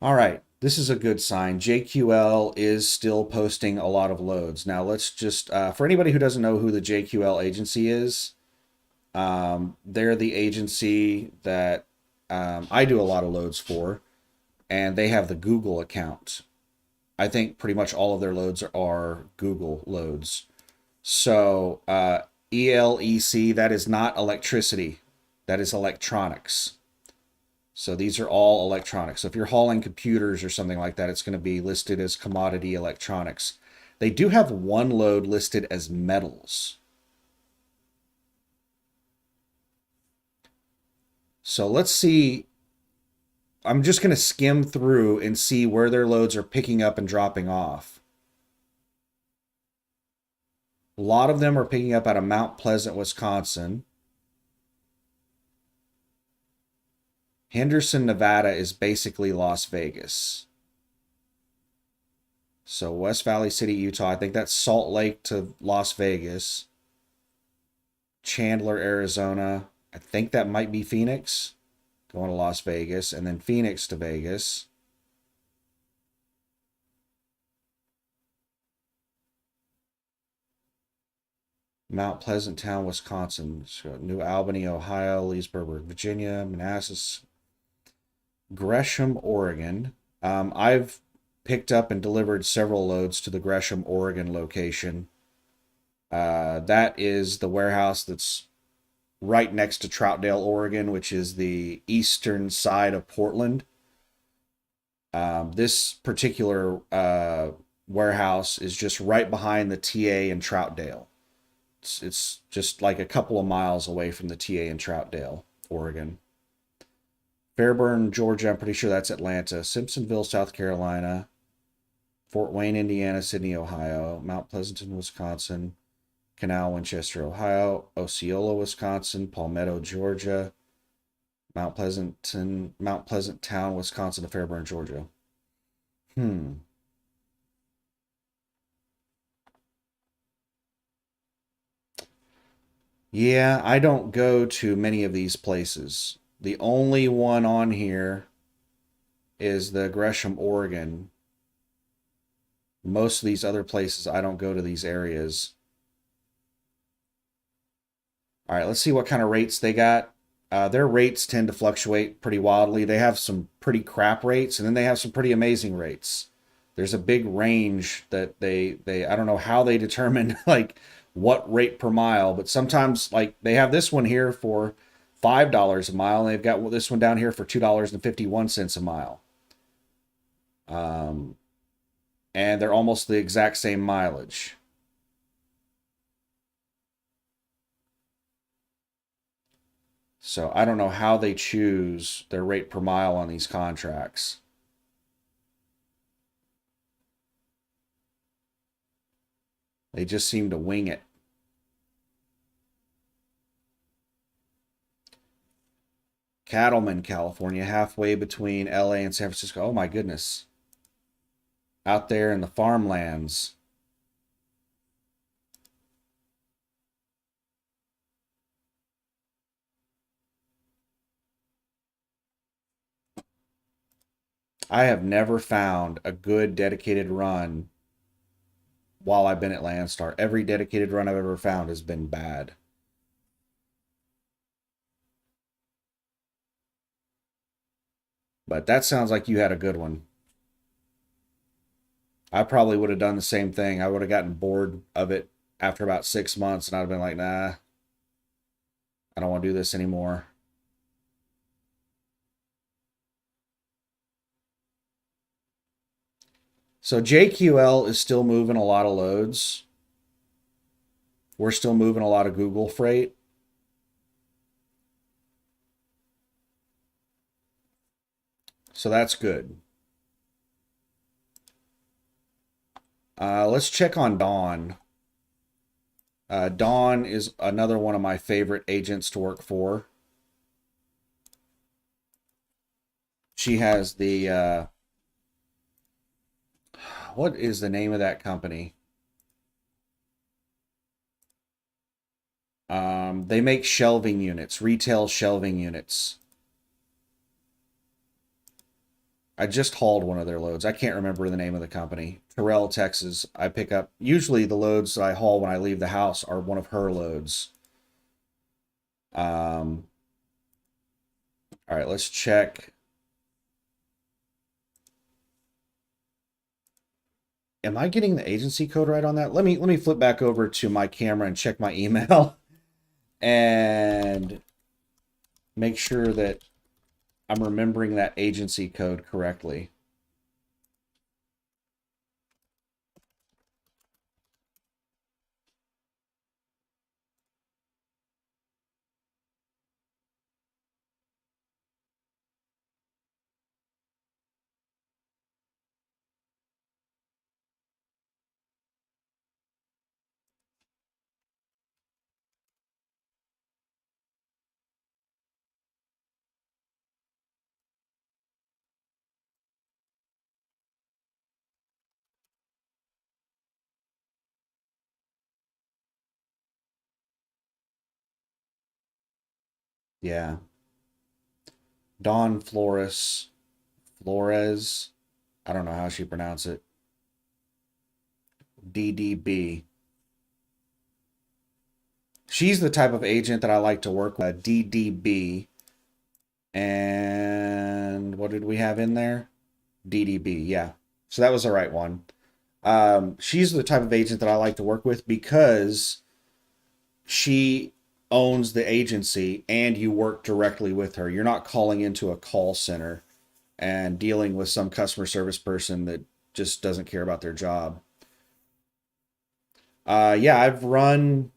All right, this is a good sign. JQL is still posting a lot of loads. Now let's just, for anybody who doesn't know who the JQL agency is, they're the agency that I do a lot of loads for, and they have the Google account. I think pretty much all of their loads are Google loads. So ELEC, that is not electricity, that is electronics. So these are all electronics. So if you're hauling computers or something like that, it's going to be listed as commodity electronics. They do have one load listed as metals. So let's see. I'm just going to skim through and see where their loads are picking up and dropping off. A lot of them are picking up out of Mount Pleasant, Wisconsin. Henderson, Nevada is basically Las Vegas. So West Valley City, Utah, I think that's Salt Lake to Las Vegas. Chandler, Arizona, I think that might be Phoenix, going to Las Vegas, and then Phoenix to Vegas. Mount Pleasant Town, Wisconsin, New Albany, Ohio, Leesburg, Virginia, Manassas, Gresham, Oregon. I've picked up and delivered several loads to the Gresham, Oregon location. That is the warehouse that's right next to Troutdale, Oregon, which is the eastern side of Portland. This particular warehouse is just right behind the TA in Troutdale. It's just like a couple of miles away from the TA in Troutdale, Oregon. Fairburn, Georgia, I'm pretty sure that's Atlanta. Simpsonville, South Carolina. Fort Wayne, Indiana. Sydney, Ohio. Mount Pleasanton, Wisconsin. Canal, Winchester, Ohio. Osceola, Wisconsin. Palmetto, Georgia. Mount Pleasant Town, Wisconsin to Fairburn, Georgia. Yeah, I don't go to many of these places. The only one on here is the Gresham, Oregon. Most of these other places, I don't go to these areas. All right, let's see what kind of rates they got. Their rates tend to fluctuate pretty wildly. They have some pretty crap rates, and then they have some pretty amazing rates. There's a big range that they I don't know how they determine like what rate per mile, but sometimes like they have this one here for $5 a mile, and they've got this one down here for $2.51 a mile. Um, and they're almost the exact same mileage. So I don't know how they choose their rate per mile on these contracts. They just seem to wing it. Cattleman, California, halfway between LA and San Francisco. Oh my goodness. Out there in the farmlands. I have never found a good dedicated run while I've been at Landstar. Every dedicated run I've ever found has been bad. But that sounds like you had a good one. I probably would have done the same thing. I would have gotten bored of it after about 6 months and I'd have been like, nah, I don't want to do this anymore. So JQL is still moving a lot of loads. We're still moving a lot of Google freight. So that's good. Let's check on Dawn. Dawn is another one of my favorite agents to work for. She has the what is the name of that company? They make shelving units, retail shelving units. I just hauled one of their loads. I can't remember the name of the company. Terrell, Texas. I pick up usually the loads that I haul when I leave the house are one of her loads. All right, let's check. Am I getting the agency code right on that? Let me flip back over to my camera and check my email and make sure that I'm remembering that agency code correctly. Yeah. Dawn Flores. I don't know how she pronounce it. DDB. She's the type of agent that I like to work with. DDB. And what did we have in there? DDB. Yeah. So that was the right one. She's the type of agent that I like to work with because she owns the agency and you work directly with her. You're not calling into a call center and dealing with some customer service person that just doesn't care about their job. Yeah, I've run,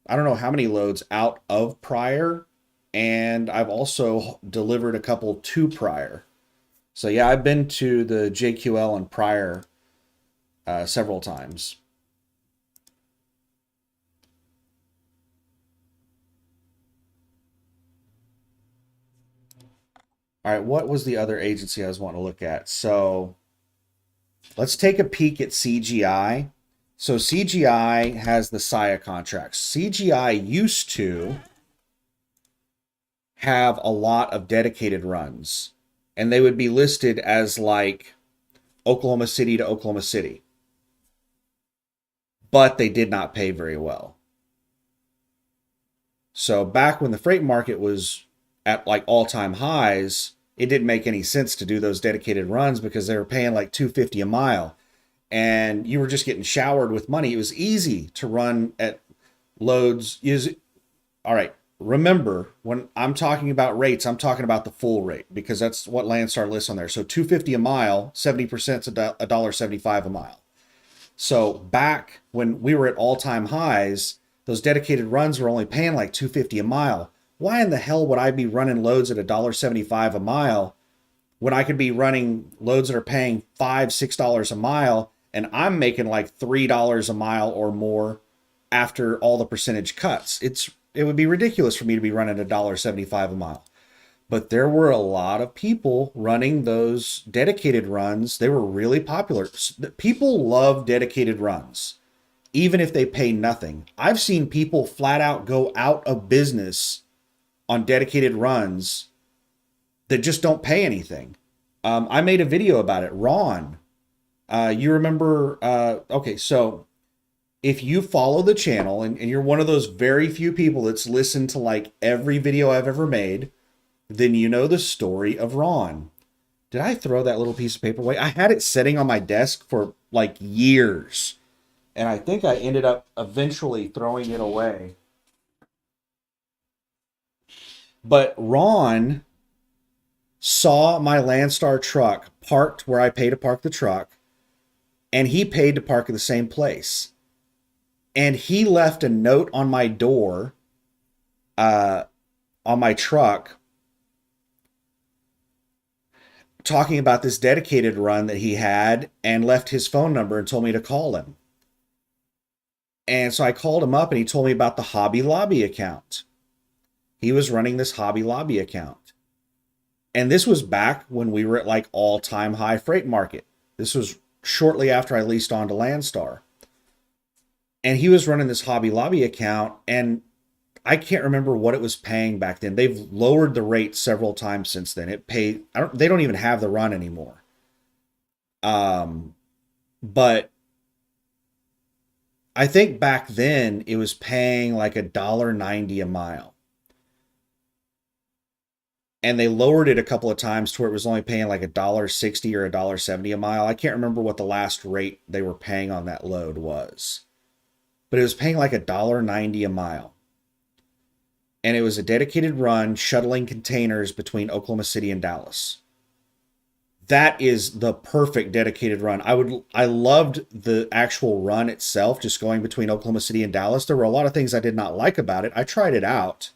I don't know how many loads out of Prior, and I've also delivered a couple to Prior. So yeah, I've been to the JQL and Prior several times. All right, what was the other agency I was wanting to look at? So let's take a peek at CGI. So CGI has the SIA contracts. CGI used to have a lot of dedicated runs, and they would be listed as like Oklahoma City to Oklahoma City, but they did not pay very well. So back when the freight market was at like all-time highs, it didn't make any sense to do those dedicated runs because they were paying like 250 a mile and you were just getting showered with money. It was easy to run at loads. All right, remember when I'm talking about rates, I'm talking about the full rate because that's what Landstar lists on there. So 250 a mile, 70% is $1.75 a mile. So back when we were at all-time highs, those dedicated runs were only paying like 250 a mile. Why in the hell would I be running loads at $1.75 a mile when I could be running loads that are paying $5-6 a mile and I'm making like $3 a mile or more after all the percentage cuts? It would be ridiculous for me to be running $1.75 a mile. But there were a lot of people running those dedicated runs. They were really popular. People love dedicated runs, even if they pay nothing. I've seen people flat out go out of business on dedicated runs that just don't pay anything. I made a video about it. Ron, you remember? Okay, so if you follow the channel and you're one of those very few people that's listened to like every video I've ever made, then you know the story of Ron. Did I throw that little piece of paper away? I had it sitting on my desk for like years. And I think I ended up eventually throwing it away. But Ron saw my Landstar truck parked where I pay to park the truck, and he paid to park at the same place. And he left a note on my door, on my truck, talking about this dedicated run that he had and left his phone number and told me to call him. And so I called him up and he told me about the Hobby Lobby account. He was running this Hobby Lobby account. And this was back when we were at like all-time high freight market. This was shortly after I leased onto Landstar. And he was running this Hobby Lobby account, and I can't remember what it was paying back then. They've lowered the rate several times since then. They don't even have the run anymore. But I think back then it was paying like $1.90 a mile. And they lowered it a couple of times to where it was only paying like $1.60 or $1.70 a mile. I can't remember what the last rate they were paying on that load was. But it was paying like $1.90 a mile. And it was a dedicated run shuttling containers between Oklahoma City and Dallas. That is the perfect dedicated run. I loved the actual run itself, just going between Oklahoma City and Dallas. There were a lot of things I did not like about it. I tried it out.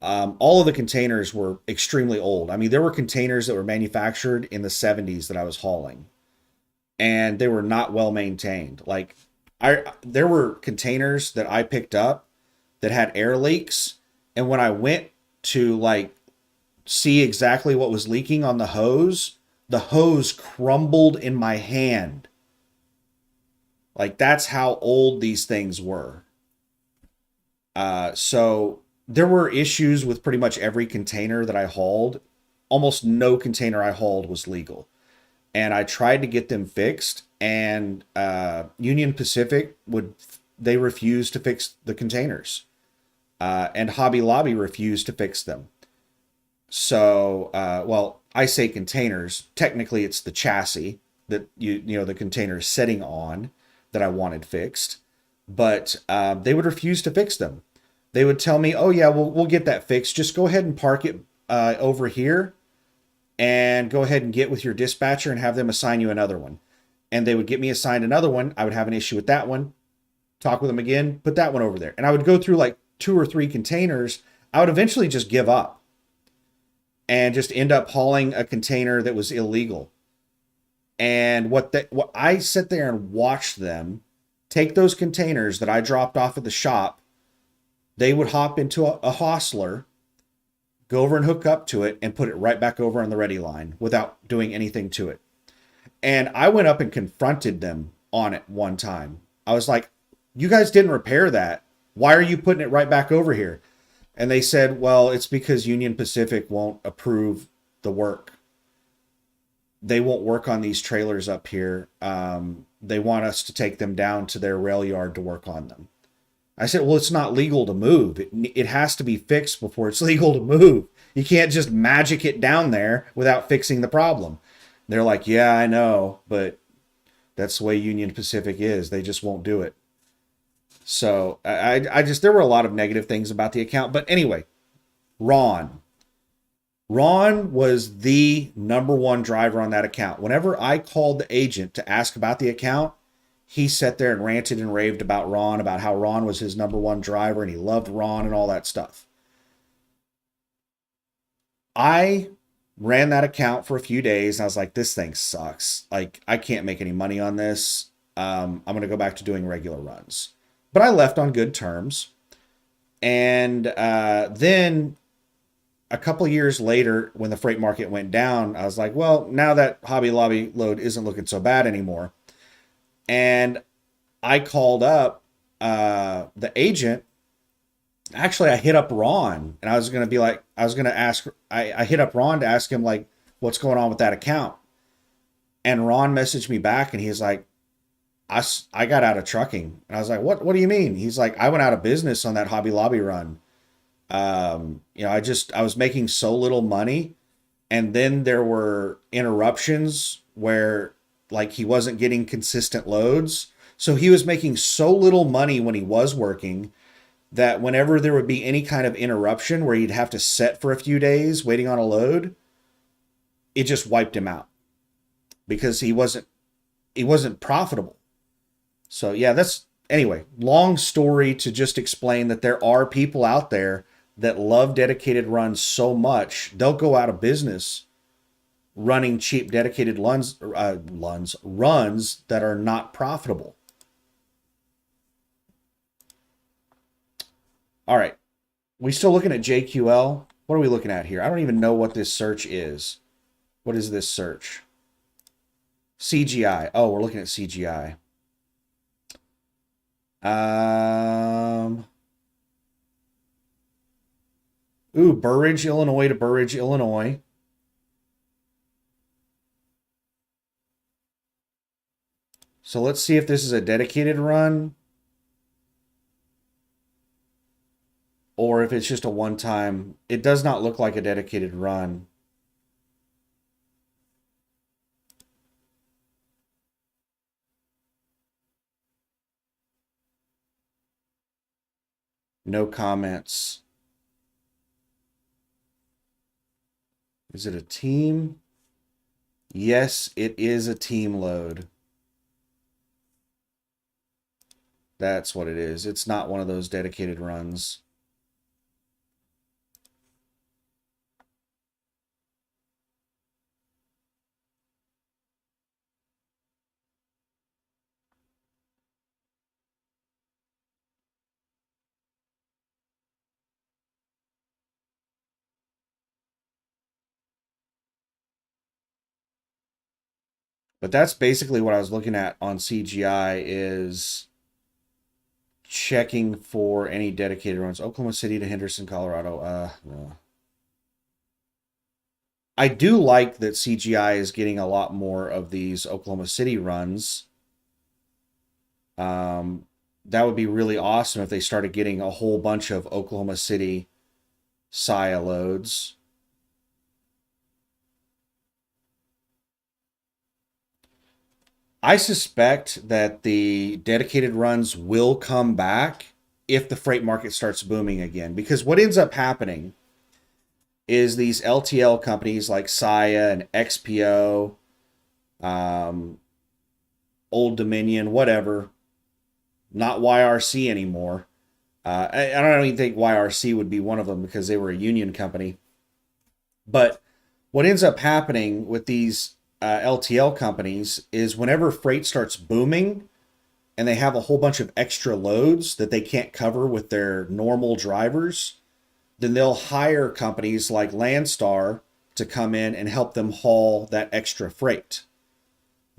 All of the containers were extremely old. I mean, there were containers that were manufactured in the 70s that I was hauling, and they were not well maintained. Like, there were containers that I picked up that had air leaks, and when I went to like see exactly what was leaking on the hose crumbled in my hand. Like, that's how old these things were. So there were issues with pretty much every container that I hauled. Almost no container I hauled was legal. And I tried to get them fixed, and Union Pacific they refused to fix the containers. And Hobby Lobby refused to fix them. So, well, I say containers. Technically, it's the chassis that the container is sitting on that I wanted fixed. But they would refuse to fix them. They would tell me, "Oh yeah, we'll get that fixed. Just go ahead and park it over here, and go ahead and get with your dispatcher and have them assign you another one." And they would get me assigned another one. I would have an issue with that one. Talk with them again. Put that one over there, and I would go through like 2 or 3 containers. I would eventually just give up and just end up hauling a container that was illegal. And what I sit there and watch them take those containers that I dropped off at the shop. They would hop into a hostler, go over and hook up to it, and put it right back over on the ready line without doing anything to it. And I went up and confronted them on it one time. I was like, you guys didn't repair that. Why are you putting it right back over here? And they said, well, it's because Union Pacific won't approve the work. They won't work on these trailers up here. They want us to take them down to their rail yard to work on them. I said, well, it's not legal to move. It has to be fixed before it's legal to move. You can't just magic it down there without fixing the problem. They're like, yeah, I know, but that's the way Union Pacific is. They just won't do it. So I just, there were a lot of negative things about the account. But anyway, Ron. Ron was the number one driver on that account. Whenever I called the agent to ask about the account, he sat there and ranted and raved about Ron, about how Ron was his number one driver and he loved Ron and all that stuff. I ran that account for a few days and I was like, this thing sucks. Like, I can't make any money on this. I'm going to go back to doing regular runs. But I left on good terms. And then a couple years later, when the freight market went down, I was like, well, now that Hobby Lobby load isn't looking so bad anymore. And I called up the agent. Actually, I hit up Ron and I was going to be like, I was going to ask, I hit up Ron to ask him like, what's going on with that account? And Ron messaged me back and he's like, I got out of trucking. And I was like, what do you mean? He's like, I went out of business on that Hobby Lobby run. I was making so little money. And then there were interruptions where like he wasn't getting consistent loads. So he was making so little money when he was working that whenever there would be any kind of interruption where he'd have to set for a few days waiting on a load, it just wiped him out because he wasn't profitable. So yeah, anyway, long story to just explain that there are people out there that love dedicated runs so much, they'll go out of business running cheap dedicated runs that are not profitable. All right. We still looking at JQL? What are we looking at here? I don't even know what this search is. What is this search? CGI. Oh, we're looking at CGI. Burridge, Illinois to Burridge, Illinois. So let's see if this is a dedicated run or if it's just a one-time. It does not look like a dedicated run. No comments. Is it a team? Yes, it is a team load. That's what it is. It's not one of those dedicated runs. But that's basically what I was looking at on CGI is checking for any dedicated runs. Oklahoma City to Henderson, Colorado. No. I do like that CGI is getting a lot more of these Oklahoma City runs. That would be really awesome if they started getting a whole bunch of Oklahoma City Saya loads. I suspect that the dedicated runs will come back if the freight market starts booming again. Because what ends up happening is these LTL companies like Saya and XPO, Old Dominion, whatever, not YRC anymore. I don't even think YRC would be one of them because they were a union company. But what ends up happening with these LTL companies is whenever freight starts booming and they have a whole bunch of extra loads that they can't cover with their normal drivers, then they'll hire companies like Landstar to come in and help them haul that extra freight.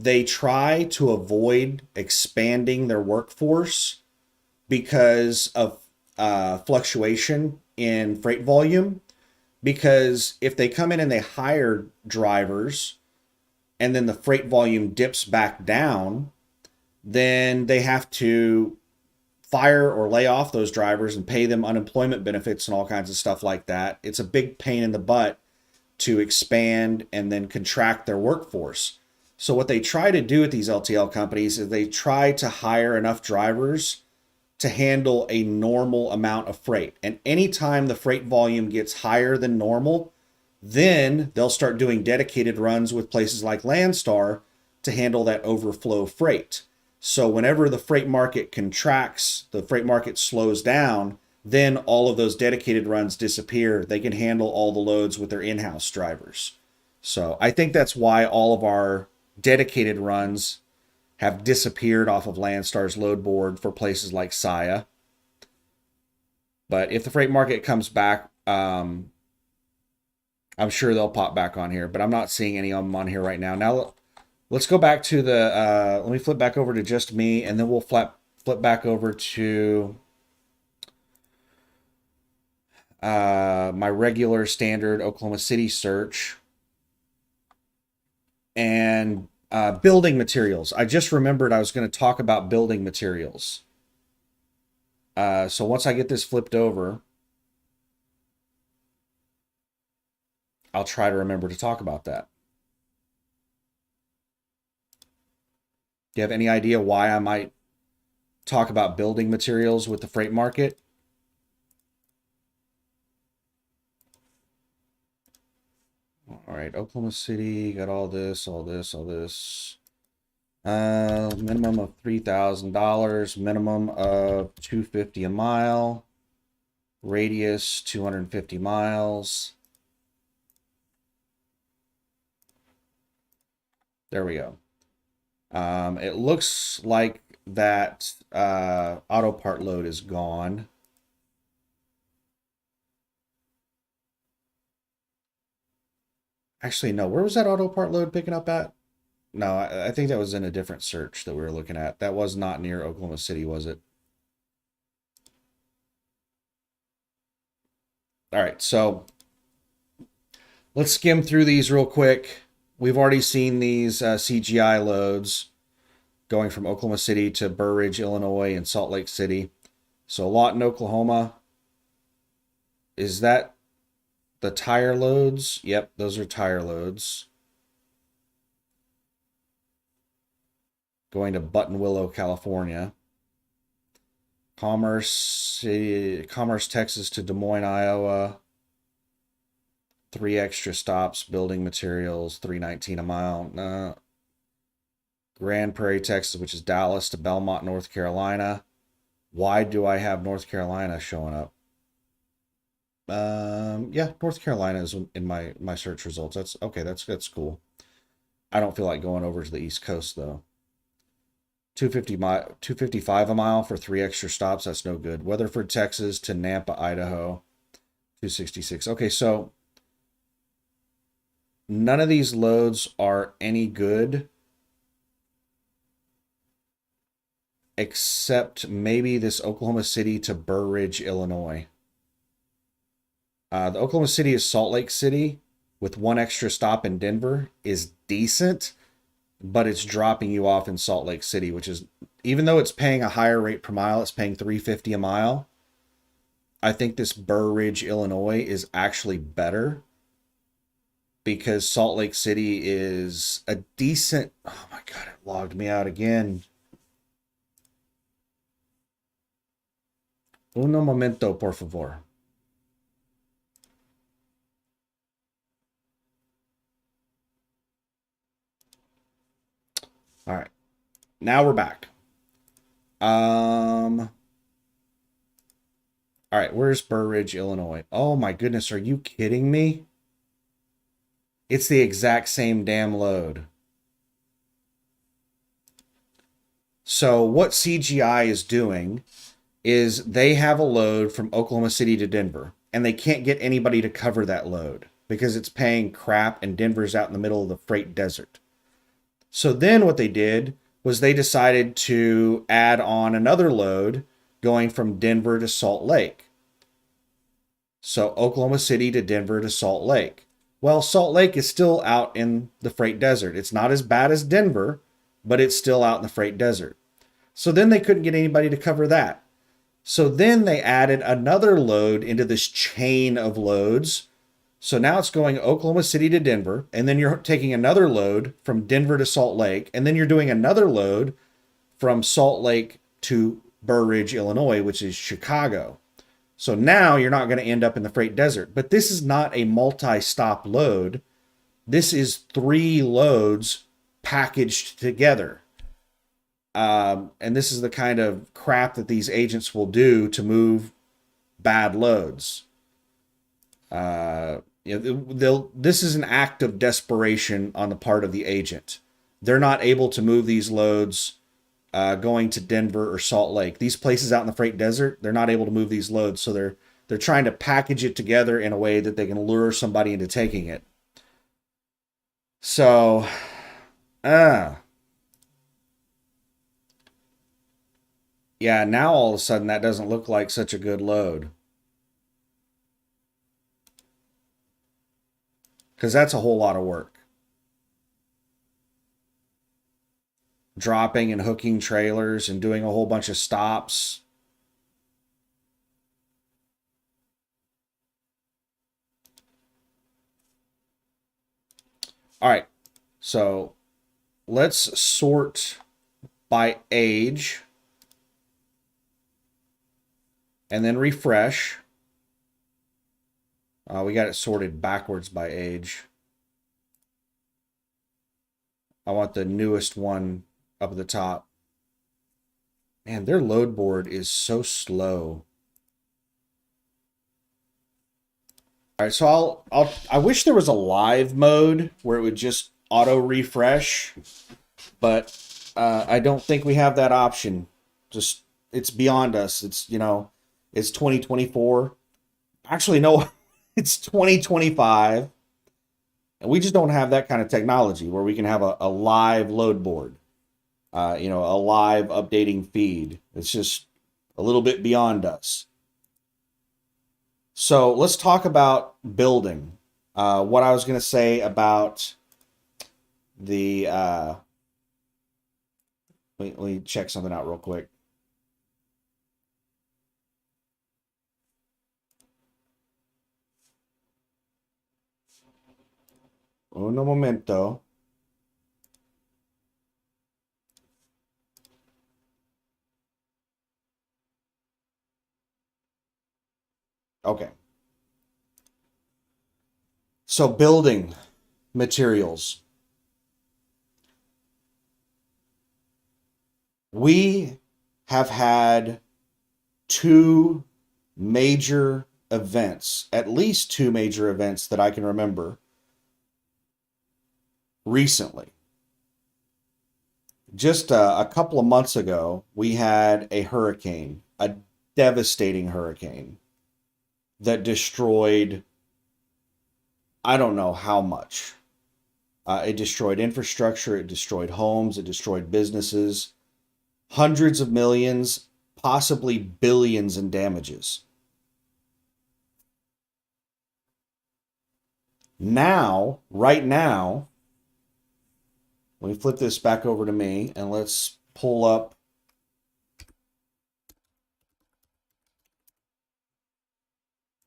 they try to avoid expanding their workforce because of fluctuation in freight volume. Because if they come in and they hire drivers and then the freight volume dips back down, then they have to fire or lay off those drivers and pay them unemployment benefits and all kinds of stuff like that. It's a big pain in the butt to expand and then contract their workforce. So what they try to do at these LTL companies is they try to hire enough drivers to handle a normal amount of freight. And anytime the freight volume gets higher than normal, then they'll start doing dedicated runs with places like Landstar to handle that overflow freight. So whenever the freight market contracts, the freight market slows down, then all of those dedicated runs disappear. They can handle all the loads with their in-house drivers. So I think that's why all of our dedicated runs have disappeared off of Landstar's load board for places like Saya. But if the freight market comes back, I'm sure they'll pop back on here, but I'm not seeing any of them on here right now. Now, let's go back to the, let me flip back over to just me, and then we'll flip back over to my regular standard Oklahoma City search. And building materials. I just remembered I was going to talk about building materials. So once I get this flipped over, I'll try to remember to talk about that. Do you have any idea why I might talk about building materials with the freight market? All right, Oklahoma City, got all this. Minimum of $3,000, minimum of $250 a mile, radius 250 miles. There we go. It looks like that auto part load is gone. Actually, no. Where was that auto part load picking up at? No, I think that was in a different search that we were looking at. That was not near Oklahoma City, was it? All right, so let's skim through these real quick. We've already seen these CGI loads going from Oklahoma City to Burr Ridge, Illinois, and Salt Lake City. So a lot in Oklahoma. Is that the tire loads? Yep, those are tire loads. Going to Buttonwillow, California. Commerce, Texas to Des Moines, Iowa. 3 extra stops, building materials, $3.19 a mile. Grand Prairie, Texas, which is Dallas to Belmont, North Carolina. Why do I have North Carolina showing up? Yeah, North Carolina is in my search results. That's okay. That's cool. I don't feel like going over to the East Coast though. 255 a mile for 3 extra stops. That's no good. Weatherford, Texas to Nampa, Idaho. 266. Okay, so none of these loads are any good except maybe this Oklahoma City to Burr Ridge, Illinois. The Oklahoma City is Salt Lake City with 1 extra stop in Denver is decent, but it's dropping you off in Salt Lake City, which is, even though it's paying a higher rate per mile, it's paying $3.50 a mile. I think this Burr Ridge, Illinois is actually better because Salt Lake City is a decent, oh my God, it logged me out again. Uno momento, por favor. All right. Now we're back. All right, where's Burr Ridge, Illinois? Oh my goodness, are you kidding me? It's the exact same damn load. So what CGI is doing is they have a load from Oklahoma City to Denver, and they can't get anybody to cover that load because it's paying crap and Denver's out in the middle of the freight desert. So then what they did was they decided to add on another load going from Denver to Salt Lake. So Oklahoma City to Denver to Salt Lake. Well, Salt Lake is still out in the freight desert. It's not as bad as Denver, but it's still out in the freight desert. So then they couldn't get anybody to cover that. So then they added another load into this chain of loads. So now it's going Oklahoma City to Denver, and then you're taking another load from Denver to Salt Lake, and then you're doing another load from Salt Lake to Burr Ridge, Illinois, which is Chicago. So now you're not going to end up in the freight desert. But this is not a multi-stop load. This is 3 loads packaged together. And this is the kind of crap that these agents will do to move bad loads. This is an act of desperation on the part of the agent. They're not able to move these loads going to Denver or Salt Lake. These places out in the freight desert, they're not able to move these loads, so they're trying to package it together in a way that they can lure somebody into taking it. So, yeah, now all of a sudden that doesn't look like such a good load. Because that's a whole lot of work. Dropping and hooking trailers and doing a whole bunch of stops. All right, so let's sort by age and then refresh. We got it sorted backwards by age. I want the newest one up at the top. Man, their load board is so slow. All right, so I wish there was a live mode where it would just auto refresh, but I don't think we have that option. Just it's beyond us. It's it's 2024. Actually, no, it's 2025, and we just don't have that kind of technology where we can have a live load board. A live updating feed. It's just a little bit beyond us. So let's talk about building. What I was going to say about the... let me check something out real quick. Uno momento. Okay. So building materials. We have had 2 major events, at least 2 major events that I can remember recently. Just a couple of months ago, we had a hurricane, a devastating hurricane that destroyed, I don't know how much. It destroyed infrastructure, it destroyed homes, it destroyed businesses, hundreds of millions, possibly billions in damages. Now, right now, let me flip this back over to me and let's pull up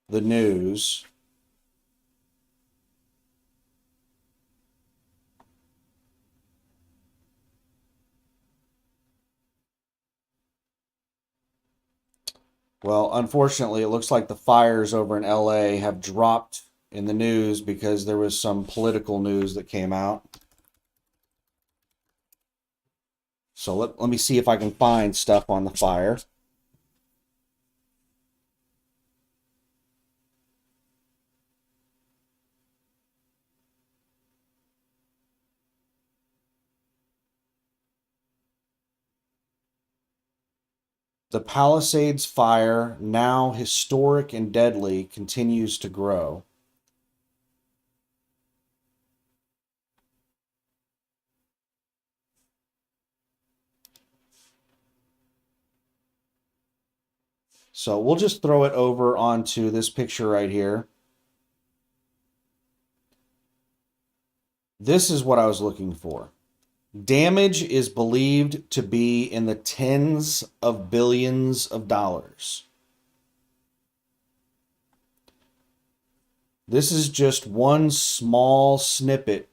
the news. Well, unfortunately, it looks like the fires over in LA have dropped in the news because there was some political news that came out. So let me see if I can find stuff on the fire. The Palisades fire, now historic and deadly, continues to grow. So we'll just throw it over onto this picture right here. This is what I was looking for. Damage is believed to be in the tens of billions of dollars. This is just one small snippet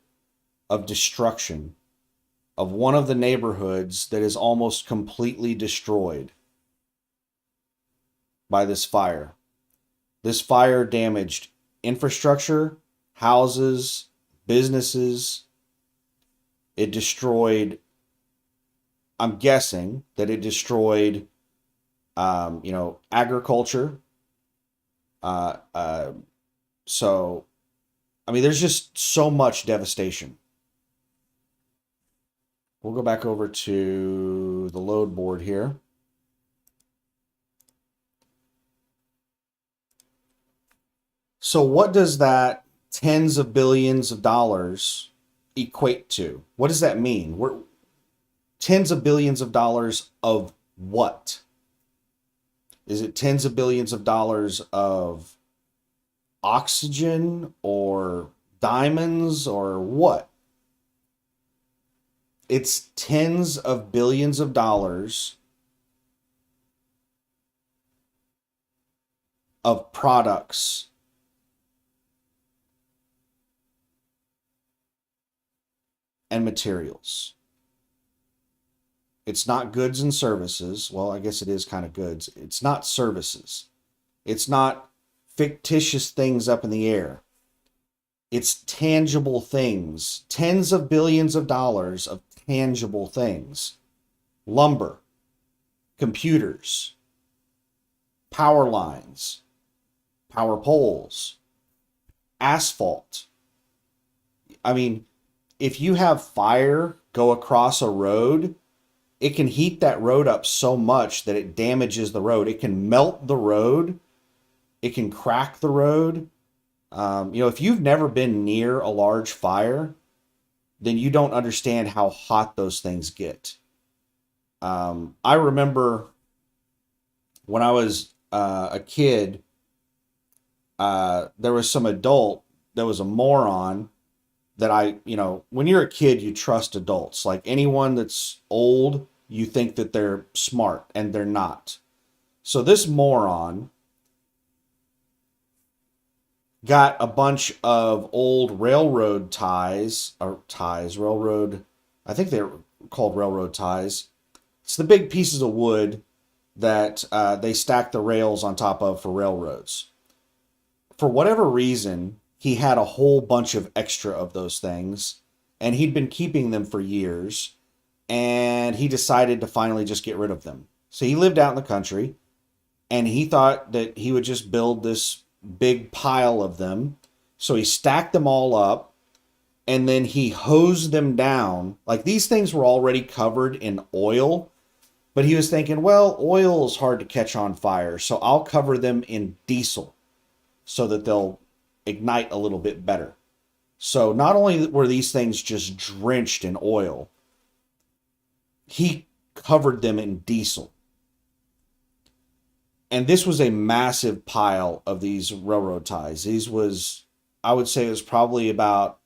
of destruction of one of the neighborhoods that is almost completely destroyed by this fire. This fire damaged infrastructure, houses, businesses. It destroyed, I'm guessing that it destroyed, agriculture. Uh, uh, so, I mean, there's just so much devastation. We'll go back over to the load board here. So what does that tens of billions of dollars equate to? What does that mean? We're tens of billions of dollars of what? Is it tens of billions of dollars of oxygen or diamonds or what? It's tens of billions of dollars of products and materials. It's not goods and services. Well, I guess it is kind of goods. It's not services. It's not fictitious things up in the air. It's tangible things. Tens of billions of dollars of tangible things. Lumber, computers, power lines, power poles, asphalt. I mean, if you have fire go across a road, it can heat that road up so much that it damages the road. It can melt the road. It can crack the road. If you've never been near a large fire, then you don't understand how hot those things get. I remember when I was a kid, there was some adult that was a moron that when you're a kid, you trust adults. Like anyone that's old, you think that they're smart, and they're not. So this moron got a bunch of old railroad railroad, I think they're called railroad ties. It's the big pieces of wood that they stack the rails on top of for railroads. For whatever reason, he had a whole bunch of extra of those things, and he'd been keeping them for years, and he decided to finally just get rid of them. So he lived out in the country, and he thought that he would just build this big pile of them. So he stacked them all up, and then he hosed them down. Like, these things were already covered in oil, but he was thinking, well, oil is hard to catch on fire, so I'll cover them in diesel so that they'll ignite a little bit better. So not only were these things just drenched in oil, he covered them in diesel. And this was a massive pile of these railroad ties. I would say it was probably about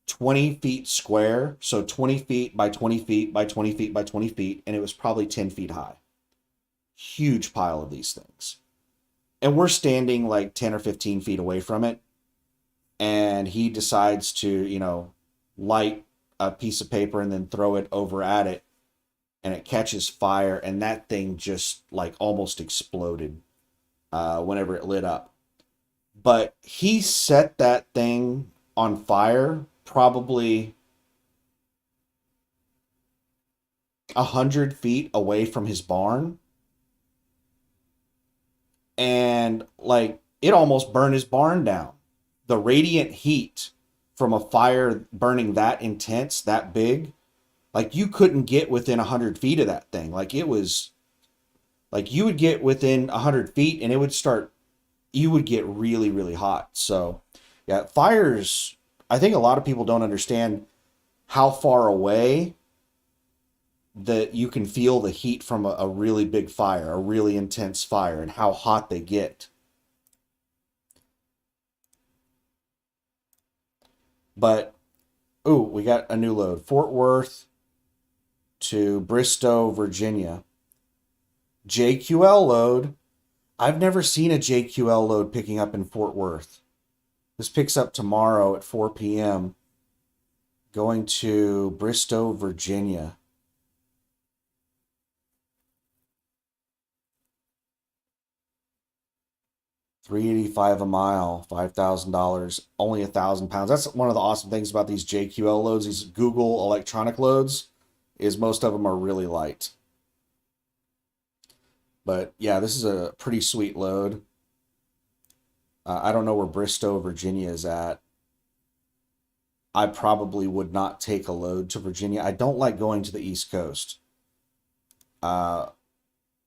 20 feet square. So 20 feet by 20 feet by 20 feet by 20 feet. And it was probably 10 feet high. Huge pile of these things. And we're standing like 10 or 15 feet away from it. And he decides to, light a piece of paper and then throw it over at it. And it catches fire. And that thing just like almost exploded whenever it lit up. But he set that thing on fire probably 100 feet away from his barn. And like it almost burned his barn down. The radiant heat from a fire burning that intense, that big, like you couldn't get within 100 feet of that thing. Like it was, like you would get within 100 feet and it would start, you would get really, really hot. So yeah, fires, I think a lot of people don't understand how far away that you can feel the heat from a really big fire, a really intense fire, and how hot they get. But, ooh, we got a new load. Fort Worth to Bristow, Virginia. JQL load. I've never seen a JQL load picking up in Fort Worth. This picks up tomorrow at 4 p.m. going to Bristow, Virginia. $385 a mile, $5,000, only 1,000 pounds. That's one of the awesome things about these JQL loads, these Google electronic loads, is most of them are really light. But yeah, this is a pretty sweet load. I don't know where Bristow, Virginia is at. I probably would not take a load to Virginia. I don't like going to the East Coast. Uh,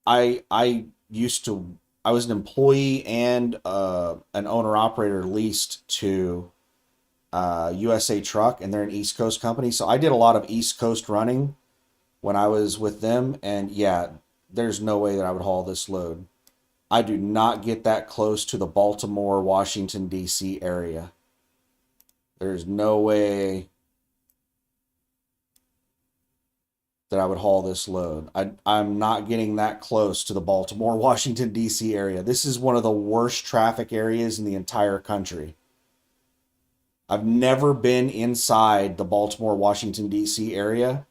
I used to. I was an employee and an owner operator leased to USA Truck, and they're an East Coast company. So I did a lot of East Coast running when I was with them, and yeah, there's no way that I would haul this load. I do not get that close to the Baltimore, Washington, D.C. area. There's no way that I would haul this load. I'm not getting that close to the Baltimore, Washington, D.C. area. This is one of the worst traffic areas in the entire country. I've never been inside the Baltimore, Washington, D.C. area,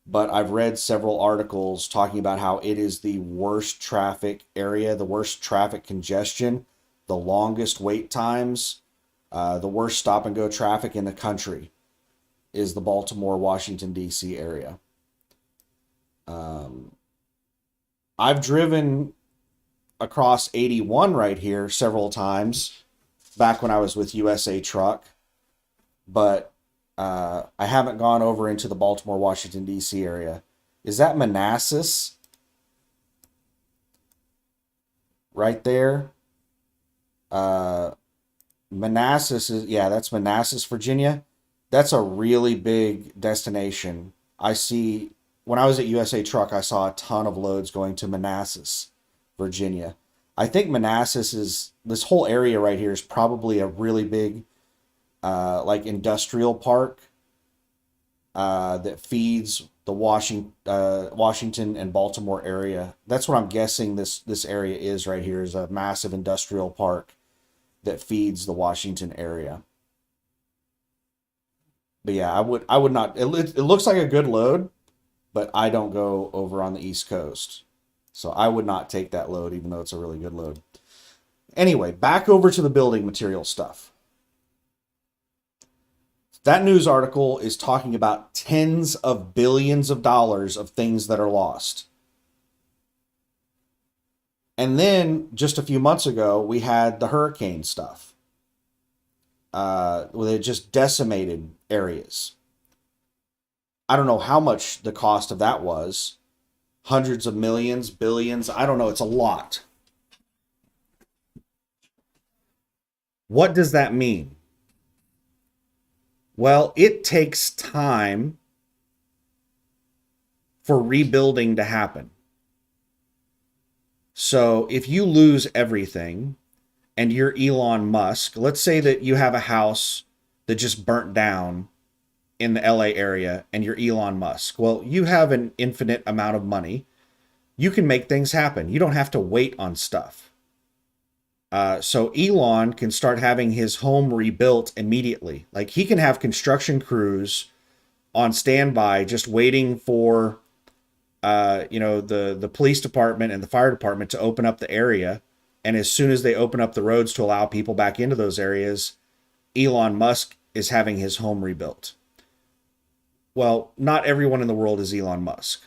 but I've read several articles talking about how it is the worst traffic area, the worst traffic congestion, the longest wait times, the worst stop and go traffic in the country is the Baltimore, Washington, D.C. area. I've driven across 81 right here several times back when I was with USA Truck, but I haven't gone over into the Baltimore, Washington, D.C. area. Is that Manassas? Right there? Manassas is, yeah, that's Manassas, Virginia. That's a really big destination. I see, when I was at USA Truck, I saw a ton of loads going to Manassas, Virginia. I think Manassas is, this whole area right here is probably a really big, like industrial park that feeds the Washington and Baltimore area. That's what I'm guessing this area is right here, is a massive industrial park that feeds the Washington area. But yeah, I would not. It looks like a good load, but I don't go over on the East Coast, so I would not take that load, even though it's a really good load. Anyway, back over to the building material stuff. That news article is talking about tens of billions of dollars of things that are lost. And then just a few months ago, we had the hurricane stuff. Where they just decimated areas. I don't know how much the cost of that was. Hundreds of millions, billions. I don't know. It's a lot. What does that mean? Well, it takes time for rebuilding to happen. So if you lose everything and you're Elon Musk, let's say that you have a house that just burnt down in the LA area and you're Elon Musk. Well, you have an infinite amount of money. You can make things happen. You don't have to wait on stuff. So Elon can start having his home rebuilt immediately. Like, he can have construction crews on standby just waiting for the police department and the fire department to open up the area. And as soon as they open up the roads to allow people back into those areas, Elon Musk is having his home rebuilt. Well, not everyone in the world is Elon Musk.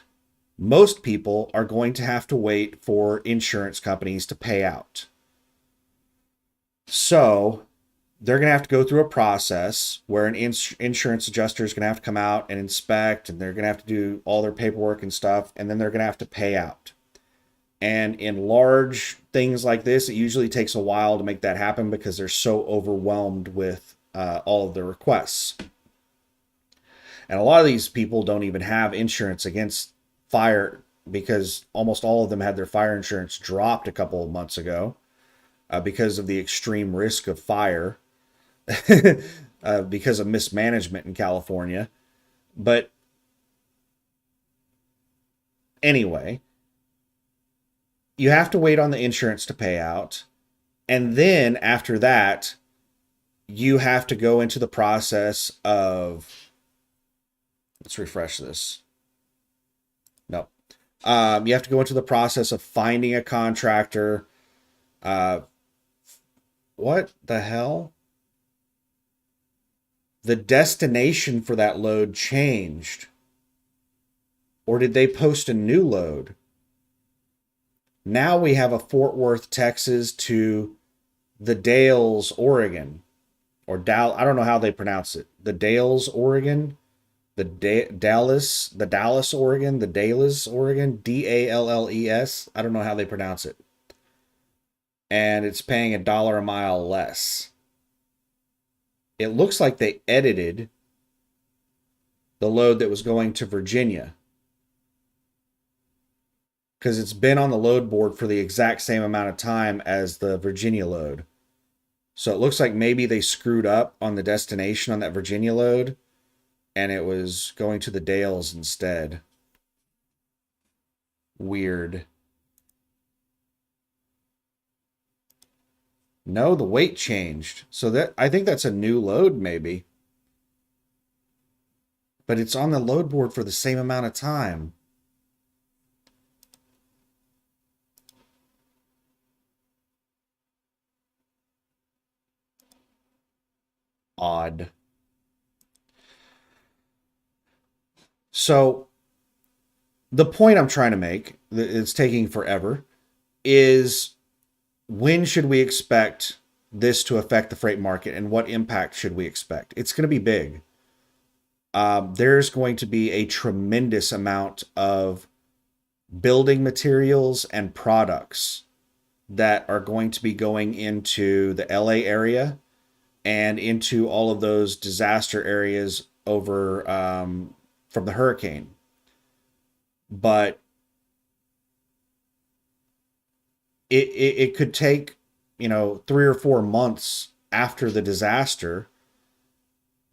Most people are going to have to wait for insurance companies to pay out. So they're going to have to go through a process where an insurance adjuster is going to have to come out and inspect, and they're going to have to do all their paperwork and stuff, and then they're going to have to pay out. And in large things like this, it usually takes a while to make that happen because they're so overwhelmed with all of the requests. And a lot of these people don't even have insurance against fire, because almost all of them had their fire insurance dropped a couple of months ago because of the extreme risk of fire because of mismanagement in California. But anyway, you have to wait on the insurance to pay out. And then after that, you have to go into the process of, let's refresh this. No. You have to go into the process of finding a contractor. What the hell? The destination for that load changed. Or did they post a new load? Now we have a Fort Worth, Texas to the Dalles, Oregon. Or I don't know how they pronounce it. The Dalles, Oregon. Dallas, Oregon. The Dalles, Oregon. Dalles. I don't know how they pronounce it. And it's paying $1 a mile less. It looks like they edited the load that was going to Virginia, because it's been on the load board for the exact same amount of time as the Virginia load. So it looks like maybe they screwed up on the destination on that Virginia load, and it was going to the Dalles instead. Weird. No, the weight changed. So that, I think that's a new load maybe. But it's on the load board for the same amount of time. Odd. So the point I'm trying to make, it's taking forever, is when should we expect this to affect the freight market, and what impact should we expect? It's going to be big. There's going to be a tremendous amount of building materials and products that are going to be going into the LA area and into all of those disaster areas over from the hurricane. But it could take, 3 or 4 months after the disaster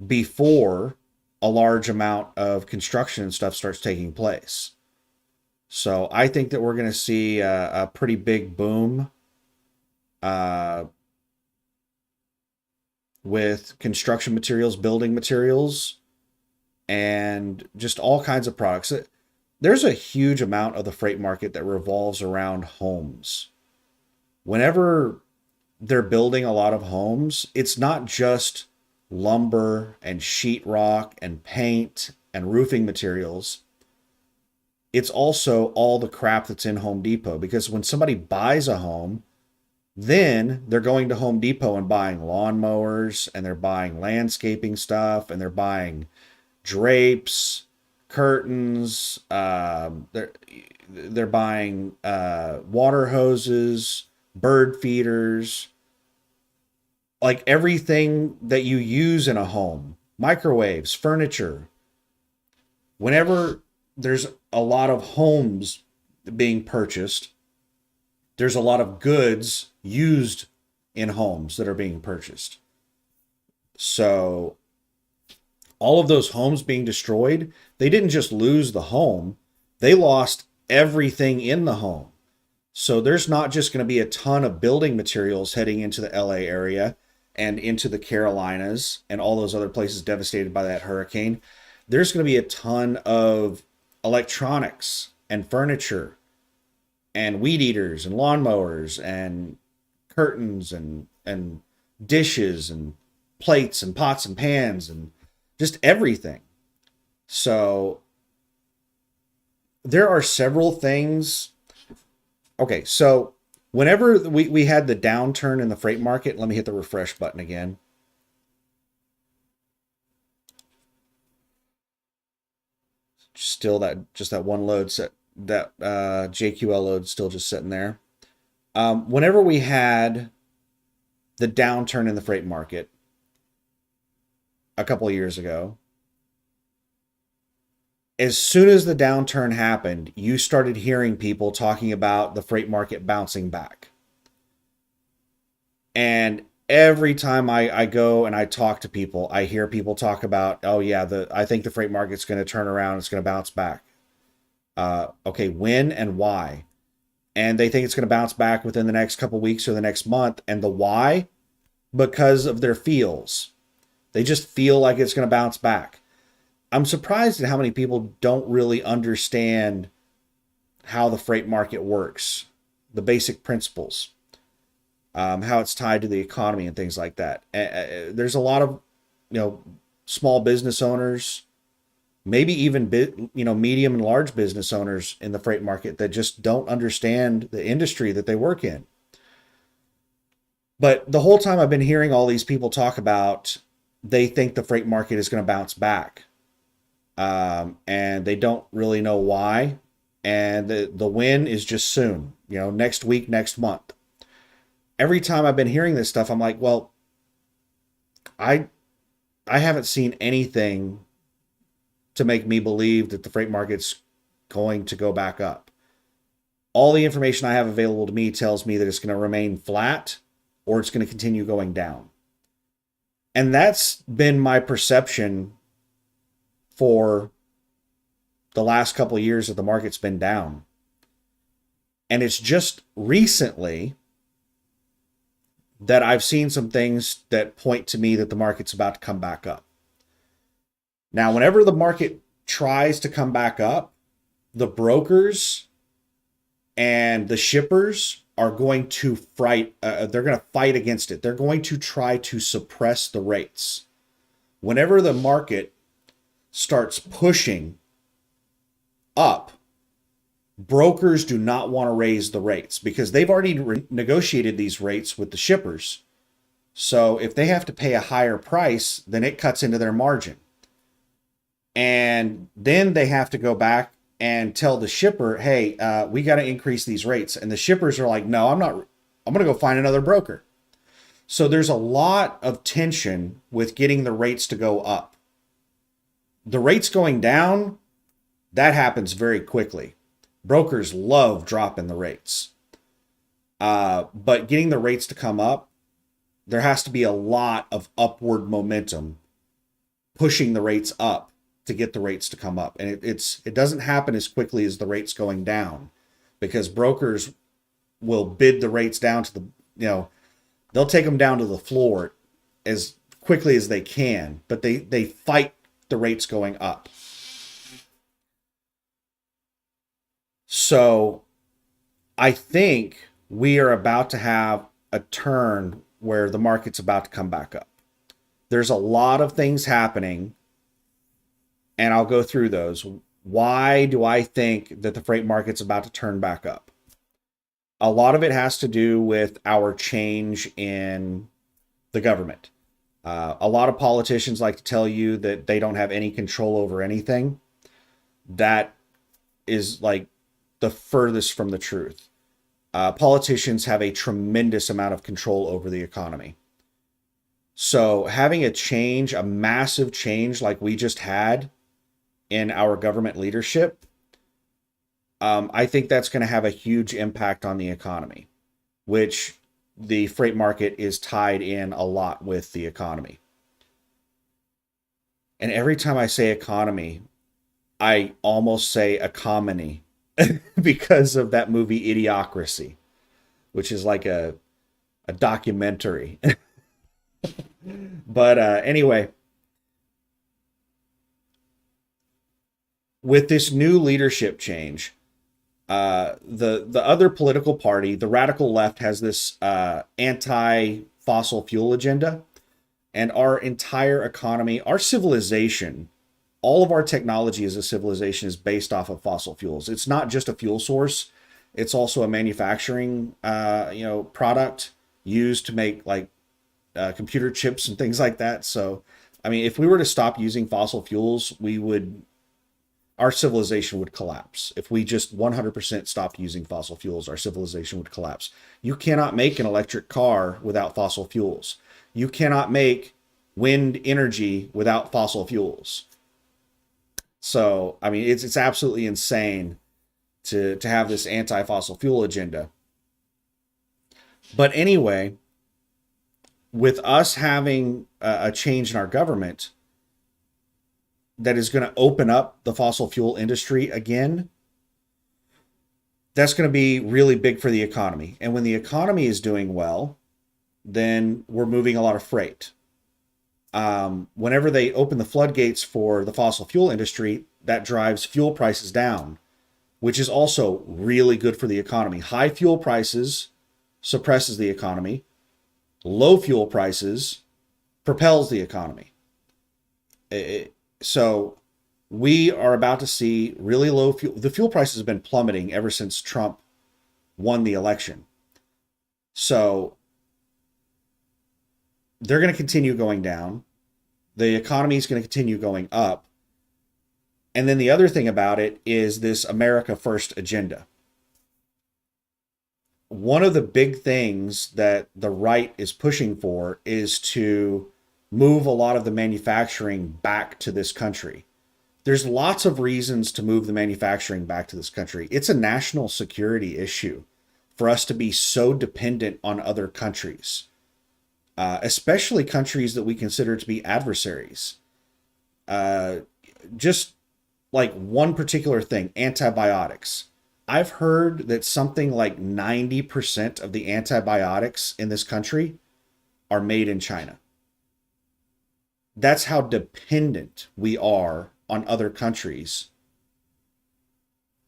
before a large amount of construction and stuff starts taking place. So I think that we're going to see a pretty big boom with construction materials, building materials, and just all kinds of products. There's a huge amount of the freight market that revolves around homes. Whenever they're building a lot of homes, it's not just lumber and sheetrock and paint and roofing materials. It's also all the crap that's in Home Depot, because when somebody buys a home, then they're going to Home Depot and buying lawnmowers, and they're buying landscaping stuff, and they're buying drapes, curtains, they're buying water hoses, bird feeders, like everything that you use in a home, microwaves, furniture. Whenever there's a lot of homes being purchased, there's a lot of goods used in homes that are being purchased. So all of those homes being destroyed, they didn't just lose the home, they lost everything in the home. So there's not just going to be a ton of building materials heading into the LA area and into the Carolinas and all those other places devastated by that hurricane. There's going to be a ton of electronics and furniture and weed eaters and lawnmowers and curtains and dishes and plates and pots and pans and just everything. So there are several things. Okay, so whenever we had the downturn in the freight market, let me hit the refresh button again. Still just that one load set, that JQL load still just sitting there. Whenever we had the downturn in the freight market a couple of years ago, As soon as the downturn happened, you started hearing people talking about the freight market bouncing back. And every time I go and I talk to people, I hear people talk about, oh yeah, I think the freight market's going to turn around, it's going to bounce back. Okay, when and why? And they think it's going to bounce back within the next couple weeks or the next month. And the why? Because of their feels. They just feel like it's going to bounce back. I'm surprised at how many people don't really understand how the freight market works, the basic principles, how it's tied to the economy and things like that. There's a lot of, small business owners, maybe even medium and large business owners in the freight market that just don't understand the industry that they work in. But the whole time I've been hearing all these people talk about they think the freight market is going to bounce back. And they don't really know why. And the win is just soon, next week, next month. Every time I've been hearing this stuff, I'm like, well, I haven't seen anything to make me believe that the freight market's going to go back up. All the information I have available to me tells me that it's going to remain flat or it's going to continue going down. And that's been my perception for the last couple of years that the market's been down. And it's just recently that I've seen some things that point to me that the market's about to come back up. Now, whenever the market tries to come back up, the brokers and the shippers are going to they're going to fight against it. They're going to try to suppress the rates. Whenever the market starts pushing up, brokers do not want to raise the rates because they've already negotiated these rates with the shippers. So if they have to pay a higher price, then it cuts into their margin. And then they have to go back and tell the shipper, hey, we got to increase these rates. And the shippers are like, no, I'm going to go find another broker. So there's a lot of tension with getting the rates to go up. The rates going down, that happens very quickly. Brokers love dropping the rates. But getting the rates to come up, there has to be a lot of upward momentum pushing the rates up to get the rates to come up. And it doesn't happen as quickly as the rates going down because brokers will bid the rates down to they'll take them down to the floor as quickly as they can, but they fight the rates going up. So I think we are about to have a turn where the market's about to come back up. There's a lot of things happening, and I'll go through those. Why do I think that the freight market's about to turn back up? A lot of it has to do with our change in the government. A lot of politicians like to tell you that they don't have any control over anything. That is like the furthest from the truth. Politicians have a tremendous amount of control over the economy. So having a massive change like we just had in our government leadership, I think that's going to have a huge impact on the economy, which the freight market is tied in a lot with the economy. And every time I say economy, I almost say economy because of that movie Idiocracy, which is like a documentary. But anyway, with this new leadership change, the other political party, the radical left, has this anti-fossil fuel agenda, and our entire economy, our civilization, all of our technology as a civilization is based off of fossil fuels. It's not just a fuel source; it's also a manufacturing, product used to make like computer chips and things like that. So, I mean, if we were to stop using fossil fuels, our civilization would collapse. If we just 100% stopped using fossil fuels, our civilization would collapse. You cannot make an electric car without fossil fuels. You cannot make wind energy without fossil fuels. So, I mean, it's absolutely insane to have this anti-fossil fuel agenda. But anyway, with us having a change in our government that is going to open up the fossil fuel industry again, that's going to be really big for the economy. And when the economy is doing well, then we're moving a lot of freight. Whenever they open the floodgates for the fossil fuel industry, that drives fuel prices down, which is also really good for the economy. High fuel prices suppresses the economy. Low fuel prices propels the economy. So we are about to see really low fuel. The fuel prices have been plummeting ever since Trump won the election. So they're going to continue going down. The economy is going to continue going up. And then the other thing about it is this America First agenda. One of the big things that the right is pushing for is to move a lot of the manufacturing back to this country. There's lots of reasons to move the manufacturing back to this country. It's a national security issue for us to be so dependent on other countries, especially countries that we consider to be adversaries. Just like one particular thing, antibiotics. I've heard that something like 90% of the antibiotics in this country are made in China. That's how dependent we are on other countries,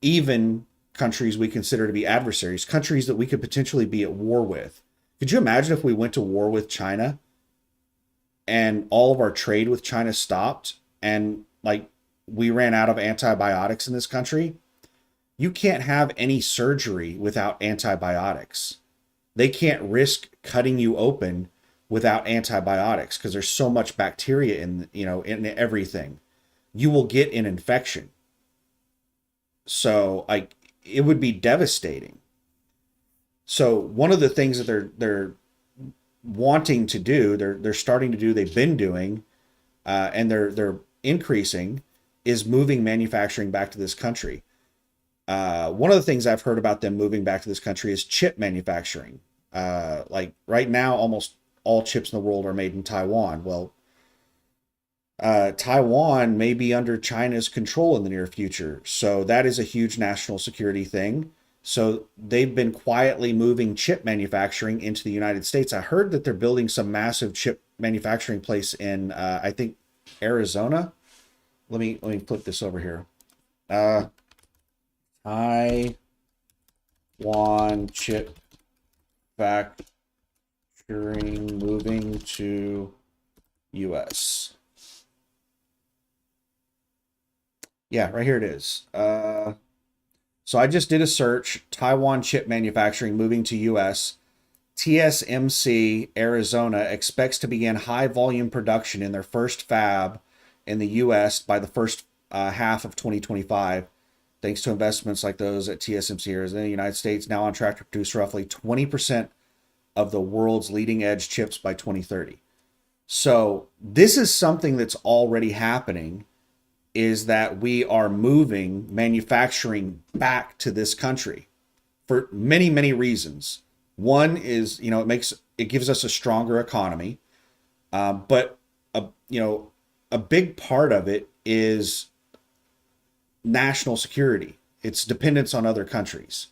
even countries we consider to be adversaries, countries that we could potentially be at war with. Could you imagine if we went to war with China and all of our trade with China stopped and like we ran out of antibiotics in this country? You can't have any surgery without antibiotics. They can't risk cutting you open without antibiotics because there's so much bacteria in everything. You will get an infection. So like it would be devastating. So one of the things that they're wanting to do, they're starting to do, they've been doing, and they're increasing, is moving manufacturing back to this country. One of the things I've heard about them moving back to this country is chip manufacturing. Like right now, almost all chips in the world are made in Taiwan. Well, Taiwan may be under China's control in the near future. So that is a huge national security thing. So they've been quietly moving chip manufacturing into the United States. I heard that they're building some massive chip manufacturing place in, I think, Arizona. Let me put this over here. Taiwan chip factoring moving to U.S. Yeah, right here it is. So I just did a search. Taiwan chip manufacturing moving to U.S. TSMC Arizona expects to begin high volume production in their first fab in the U.S. by the first half of 2025. Thanks to investments like those at TSMC Arizona, the United States now on track to produce roughly 20% of the world's leading edge chips by 2030. So this is something that's already happening, is that we are moving manufacturing back to this country for many, many reasons. One is, it gives us a stronger economy, but a big part of it is national security. It's dependence on other countries.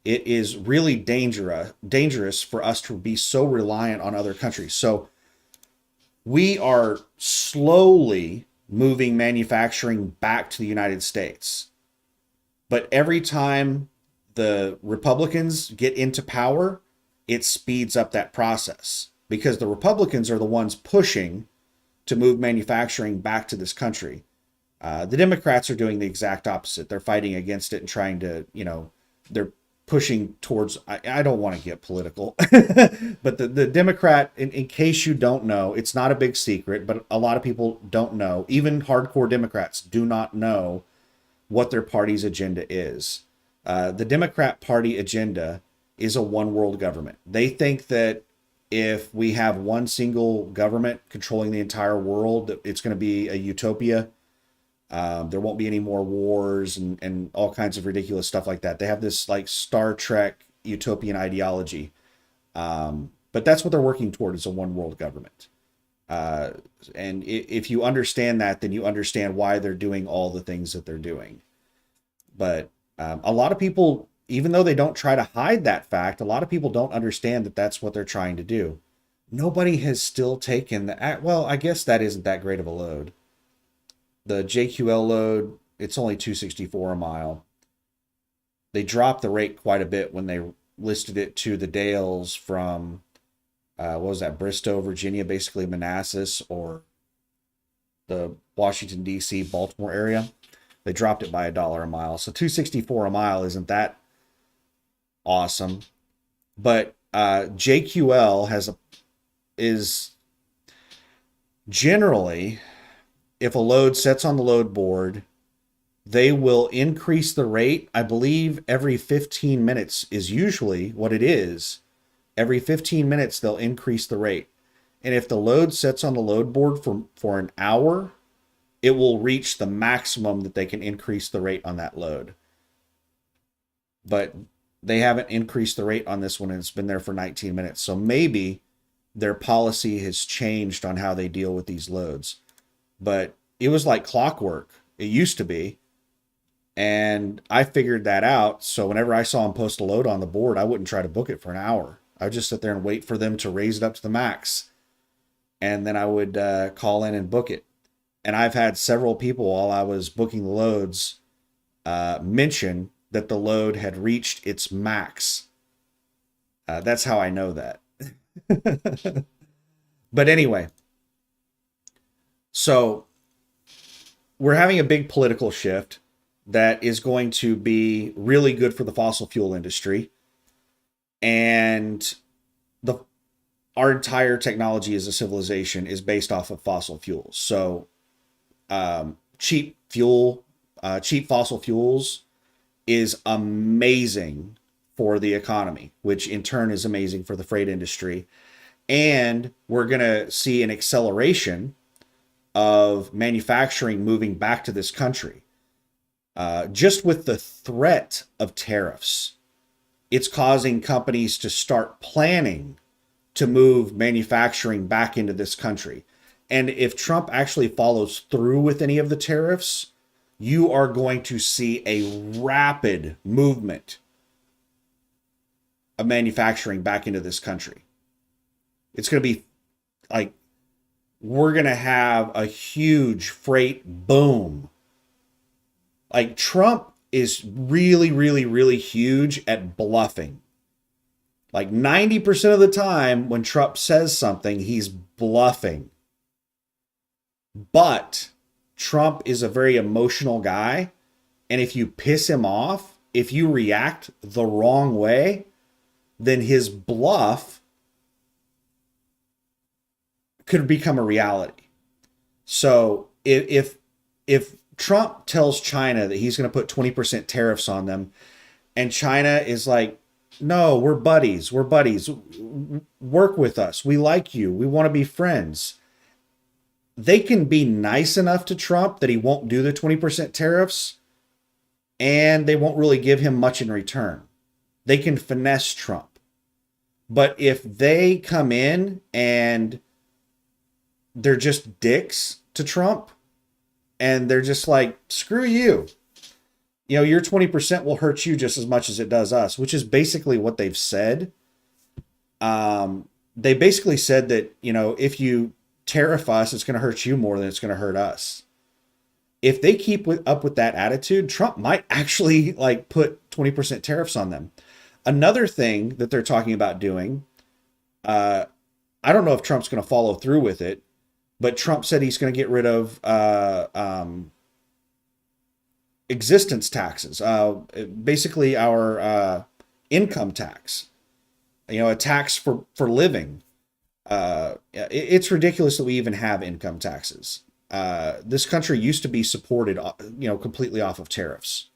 It is really dangerous for us to be so reliant on other countries. So we are slowly moving manufacturing back to the United States. But every time the Republicans get into power, it speeds up that process because the Republicans are the ones pushing to move manufacturing back to this country. The Democrats are doing the exact opposite. They're fighting against it and trying to, they're pushing towards, I don't want to get political, but the Democrat, in case you don't know, it's not a big secret, but a lot of people don't know. Even hardcore Democrats do not know what their party's agenda is. The Democrat Party agenda is a one world government. They think that if we have one single government controlling the entire world, it's going to be a utopia. There won't be any more wars and all kinds of ridiculous stuff like that. They have this like Star Trek utopian ideology. But that's what they're working toward, is a one world government. Uh, and if you understand that, then you understand why they're doing all the things that they're doing. But a lot of people, even though they don't try to hide that fact, a lot of people don't understand that that's what they're trying to do. Nobody has still taken the, well, I guess that isn't that great of a load. The JQL load, it's only 264 a mile. They dropped the rate quite a bit when they listed it to the Dales from, what was that, Bristow, Virginia, basically Manassas, or the Washington, D.C., Baltimore area. They dropped it by $1 a mile. So 264 a mile isn't that awesome. But JQL is generally, if a load sets on the load board, they will increase the rate. I believe every 15 minutes is usually what it is. Every 15 minutes, they'll increase the rate. And if the load sets on the load board for an hour, it will reach the maximum that they can increase the rate on that load. But they haven't increased the rate on this one, and it's been there for 19 minutes. So maybe their policy has changed on how they deal with these loads. But it was like clockwork. It used to be. And I figured that out. So whenever I saw them post a load on the board, I wouldn't try to book it for an hour. I would just sit there and wait for them to raise it up to the max. And then I would call in and book it. And I've had several people, while I was booking the loads, mention that the load had reached its max. That's how I know that. But anyway, so we're having a big political shift that is going to be really good for the fossil fuel industry. And our entire technology as a civilization is based off of fossil fuels. So cheap fossil fuels is amazing for the economy, which in turn is amazing for the freight industry. And we're going to see an acceleration of manufacturing moving back to this country. Just with the threat of tariffs, it's causing companies to start planning to move manufacturing back into this country. And if Trump actually follows through with any of the tariffs, you are going to see a rapid movement of manufacturing back into this country. It's going to be like, we're going to have a huge freight boom. Like, Trump is really, really, really huge at bluffing. Like 90% of the time when Trump says something, he's bluffing. But Trump is a very emotional guy. And if you piss him off, if you react the wrong way, then his bluff could become a reality. So if Trump tells China that he's going to put 20% tariffs on them, and China is like, no, we're buddies. We're buddies. Work with us. We like you. We want to be friends. They can be nice enough to Trump that he won't do the 20% tariffs, and they won't really give him much in return. They can finesse Trump. But if they come in and they're just dicks to Trump, and they're just like, screw you. You know, your 20% will hurt you just as much as it does us, which is basically what they've said. They basically said that, you know, if you tariff us, it's going to hurt you more than it's going to hurt us. If they keep up with that attitude, Trump might actually like put 20% tariffs on them. Another thing that they're talking about doing, I don't know if Trump's going to follow through with it, but Trump said he's going to get rid of existence taxes, basically our income tax, you know, a tax for living. It's ridiculous that we even have income taxes. This country used to be supported, you know, completely off of tariffs.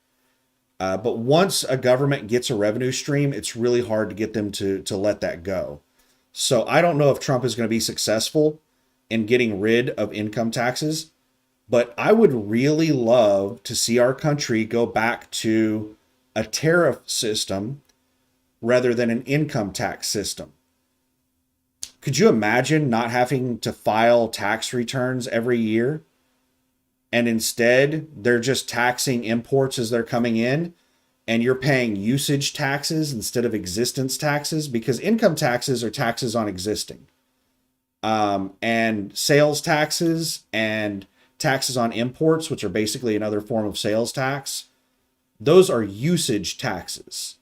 But once a government gets a revenue stream, it's really hard to get them to let that go. So I don't know if Trump is going to be successful in getting rid of income taxes, But I would really love to see our country go back to a tariff system rather than an income tax system. Could you imagine not having to file tax returns every year? And instead, they're just taxing imports as they're coming in, and you're paying usage taxes instead of existence taxes, because income taxes are taxes on existing. And sales taxes and taxes on imports, which are basically another form of sales tax, those are usage taxes.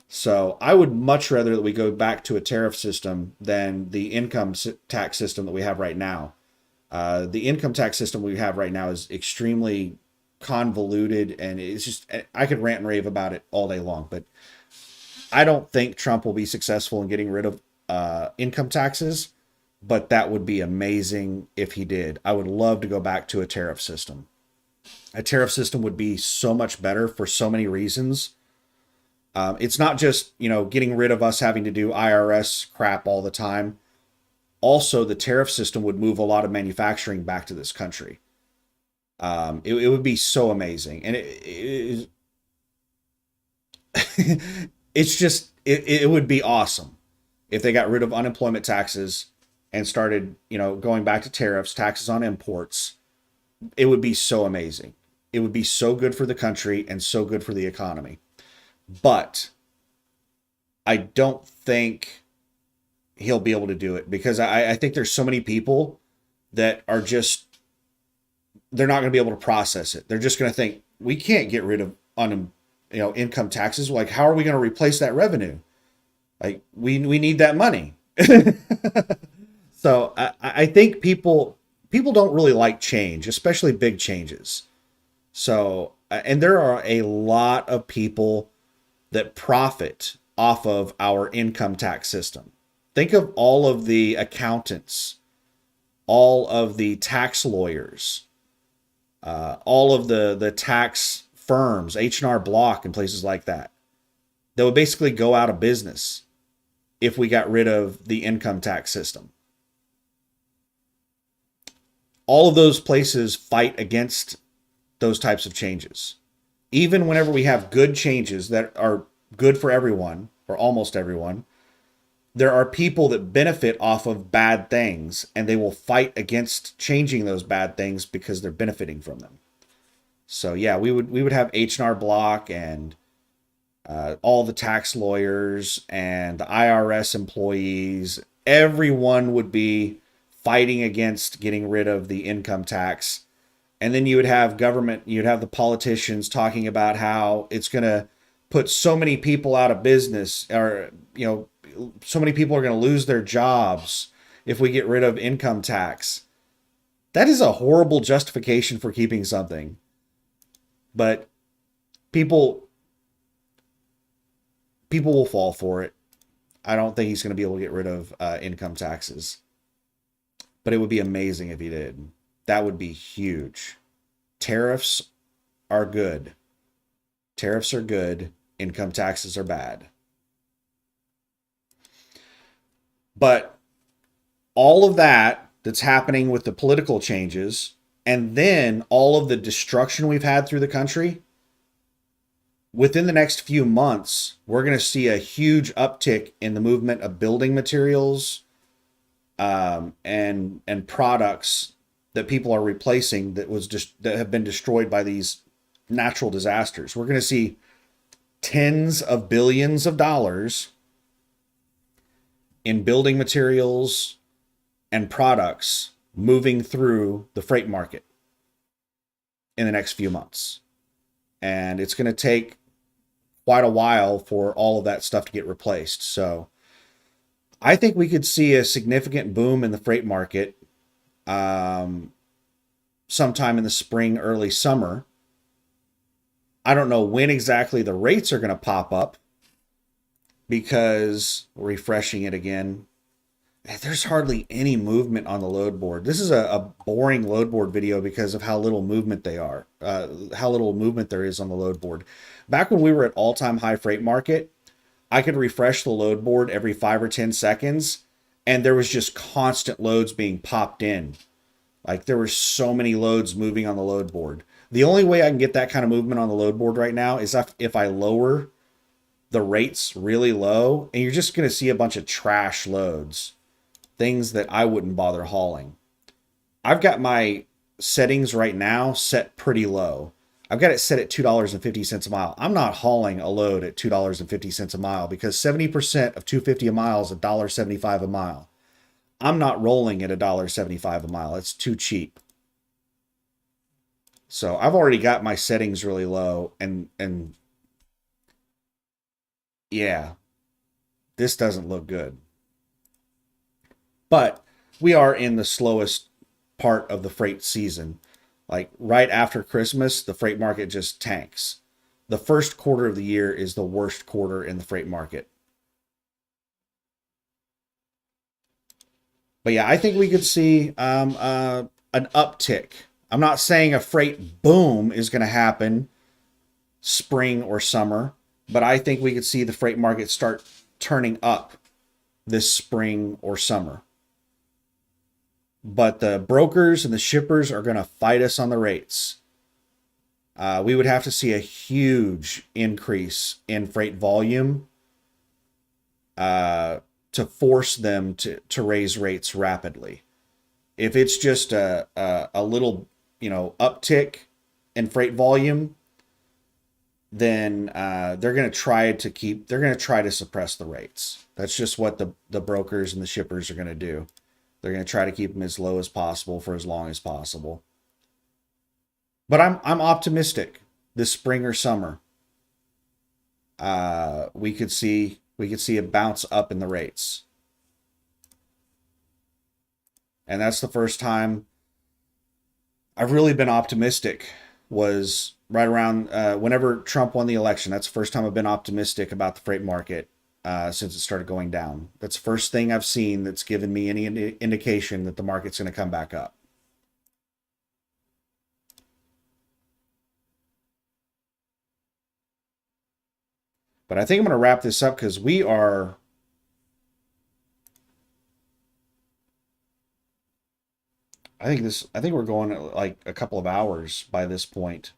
So I would much rather that we go back to a tariff system than the income tax system that we have right now. The income tax system we have right now is extremely convoluted, and it's just, I could rant and rave about it all day long, but I don't think Trump will be successful in getting rid of income taxes, but that would be amazing if he did. I would love to go back to a tariff system. A tariff system would be so much better for so many reasons. It's not just, getting rid of us having to do IRS crap all the time. Also, the tariff system would move a lot of manufacturing back to this country. It would be so amazing. And it's just, it would be awesome if they got rid of unemployment taxes and started, going back to tariffs, taxes on imports. It would be so amazing. It would be so good for the country and so good for the economy. But I don't think he'll be able to do it, because I think there's so many people that are just, they're not going to be able to process it. They're just going to think, we can't get rid of income taxes. Like, how are we going to replace that revenue? Like, we need that money. So I think people don't really like change, especially big changes. So, and there are a lot of people that profit off of our income tax system. Think of all of the accountants, all of the tax lawyers, all of the tax firms, H&R Block and places like that would basically go out of business if we got rid of the income tax system. All of those places fight against those types of changes. Even whenever we have good changes that are good for everyone, or almost everyone, there are people that benefit off of bad things, and they will fight against changing those bad things because they're benefiting from them. So yeah, we would have H&R Block and all the tax lawyers and the IRS employees. Everyone would be fighting against getting rid of the income tax. And then you would have government, you'd have the politicians talking about how it's going to put so many people out of business, or, so many people are going to lose their jobs if we get rid of income tax. That is a horrible justification for keeping something. But people will fall for it. I don't think he's going to be able to get rid of income taxes. But it would be amazing if he did. That would be huge. Tariffs are good. Tariffs are good. Income taxes are bad. But all of that's happening with the political changes, and then all of the destruction we've had through the country, within the next few months, we're going to see a huge uptick in the movement of building materials, and products that people are replacing that have been destroyed by these natural disasters. We're going to see tens of billions of dollars in building materials and products moving through the freight market in the next few months. And it's going to take quite a while for all of that stuff to get replaced. So I think we could see a significant boom in the freight market sometime in the spring, early summer. I don't know when exactly the rates are going to pop up, because refreshing it again, there's hardly any movement on the load board. This is a boring load board video because of how little movement how little movement there is on the load board. Back when we were at all-time high freight market, I could refresh the load board every 5 or 10 seconds, and there was just constant loads being popped in. Like there were so many loads moving on the load board. The only way I can get that kind of movement on the load board right now is if I lower the rates really low, and you're just going to see a bunch of trash loads, things that I wouldn't bother hauling. I've got my settings right now set pretty low. I've got it set at $2.50 a mile. I'm not hauling a load at $2.50 a mile because 70% of $2.50 a mile is $1.75 a mile. I'm not rolling at $1.75 a mile. It's too cheap. So I've already got my settings really low, and yeah, this doesn't look good. But we are in the slowest part of the freight season. Like right after Christmas, the freight market just tanks. The first quarter of the year is the worst quarter in the freight market. But yeah, I think we could see an uptick. I'm not saying a freight boom is going to happen spring or summer, but I think we could see the freight market start turning up this spring or summer. But the brokers and the shippers are going to fight us on the rates. We would have to see a huge increase in freight volume to force them to raise rates rapidly. If it's just a little, uptick in freight volume, then they're going to try to suppress the rates. That's just what the brokers and the shippers are going to do. They're going to try to keep them as low as possible for as long as possible. But I'm optimistic this spring or summer. We could see a bounce up in the rates. And that's the first time I've really been optimistic, was right around whenever Trump won the election. That's the first time I've been optimistic about the freight market since it started going down. That's the first thing I've seen that's given me any indication that the market's going to come back up. But I think I'm going to wrap this up because I think we're going at like a couple of hours by this point.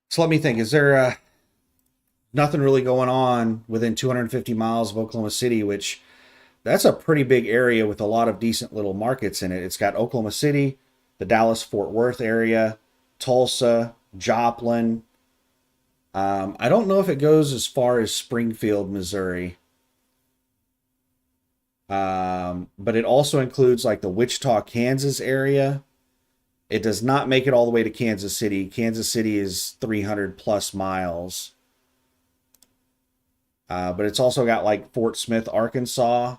So let me think. Is there nothing really going on within 250 miles of Oklahoma City, which that's a pretty big area with a lot of decent little markets in it. It's got Oklahoma City, the Dallas Fort Worth area, Tulsa, Joplin. I don't know if it goes as far as Springfield, Missouri. But it also includes like the Wichita, Kansas area. It does not make it all the way to Kansas City. Kansas City is 300 plus miles. But it's also got like Fort Smith, Arkansas.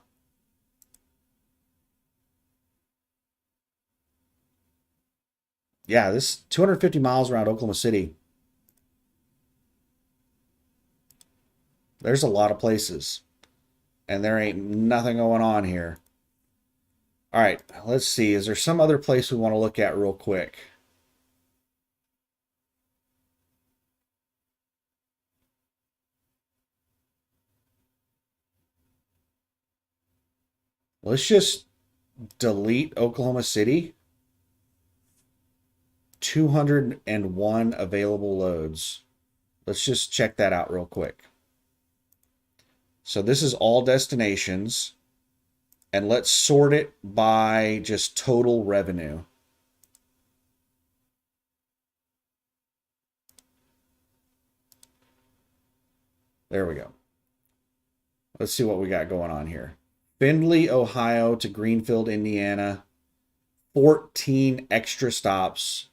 Yeah, this 250 miles around Oklahoma City. There's a lot of places, and there ain't nothing going on here. All right, let's see. Is there some other place we want to look at real quick? Let's just delete Oklahoma City. 201 available loads. Let's just check that out real quick. So this is all destinations. And let's sort it by just total revenue. There we go. Let's see what we got going on here. Findlay, Ohio to Greenfield, Indiana. 14 extra stops.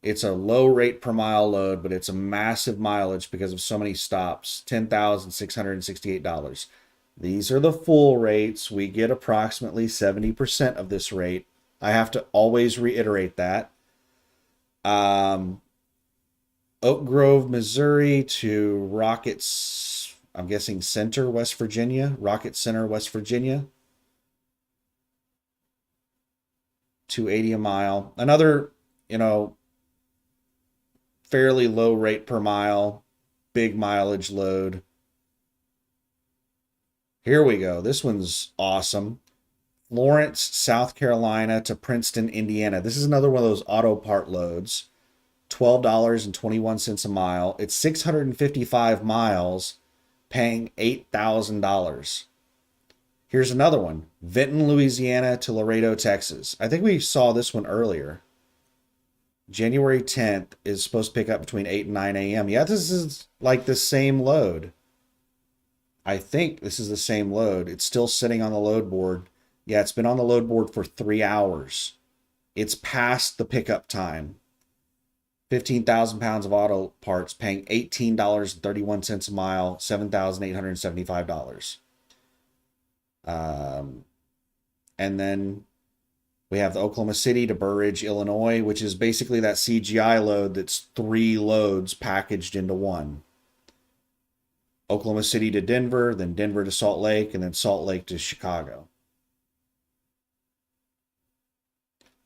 It's a low rate per mile load, but it's a massive mileage because of so many stops. $10,668. These are the full rates. We get approximately 70% of this rate. I have to always reiterate that. Oak Grove, Missouri to Rockets, I'm guessing Center, West Virginia. Rocket Center, West Virginia. 280 a mile. Another, fairly low rate per mile. big mileage load. Here we go. This one's awesome. Florence, South Carolina to Princeton, Indiana. This is another one of those auto part loads. $12.21 a mile. It's 655 miles, paying $8,000. Here's another one. Vinton, Louisiana to Laredo, Texas. I think we saw this one earlier. January 10th is supposed to pick up between 8 and 9 a.m. Yeah, this is like the same load. I think this is the same load. It's still sitting on the load board. Yeah, it's been on the load board for 3 hours. It's past the pickup time. 15,000 pounds of auto parts, paying $18.31 a mile, $7,875. And then we have the Oklahoma City to Burridge, Illinois, which is basically that CGI load that's 3 loads packaged into one. Oklahoma City to Denver, then Denver to Salt Lake, and then Salt Lake to Chicago.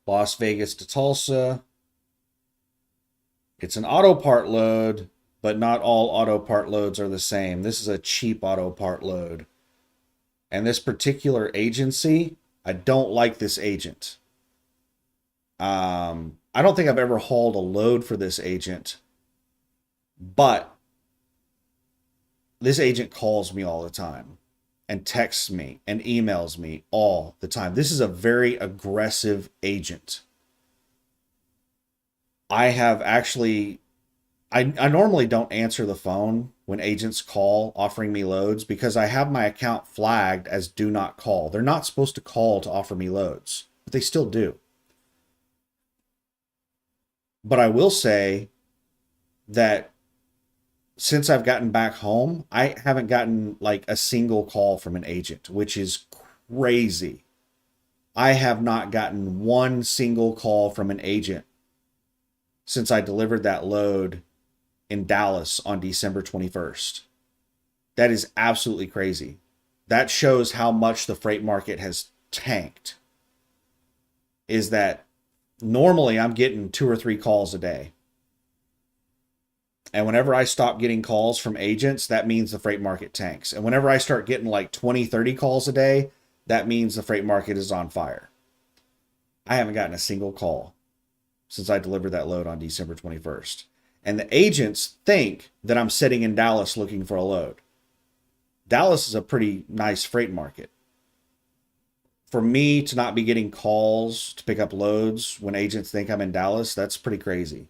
Las Vegas to Tulsa. It's an auto part load, but not all auto part loads are the same. This is a cheap auto part load. And this particular agency, I don't like this agent. I don't think I've ever hauled a load for this agent, but this agent calls me all the time and texts me and emails me all the time. This is a very aggressive agent. I have actually, I normally don't answer the phone when agents call offering me loads because I have my account flagged as do not call. They're not supposed to call to offer me loads, but they still do. But I will say that since I've gotten back home, I haven't gotten like a single call from an agent, which is crazy. I have not gotten one single call from an agent since I delivered that load in Dallas on December 21st. That is absolutely crazy. That shows how much the freight market has tanked. Is that normally I'm getting 2 or 3 calls a day. And whenever I stop getting calls from agents, that means the freight market tanks. And whenever I start getting like 20, 30 calls a day, that means the freight market is on fire. I haven't gotten a single call since I delivered that load on December 21st. And the agents think that I'm sitting in Dallas looking for a load. Dallas is a pretty nice freight market. For me to not be getting calls to pick up loads when agents think I'm in Dallas, that's pretty crazy.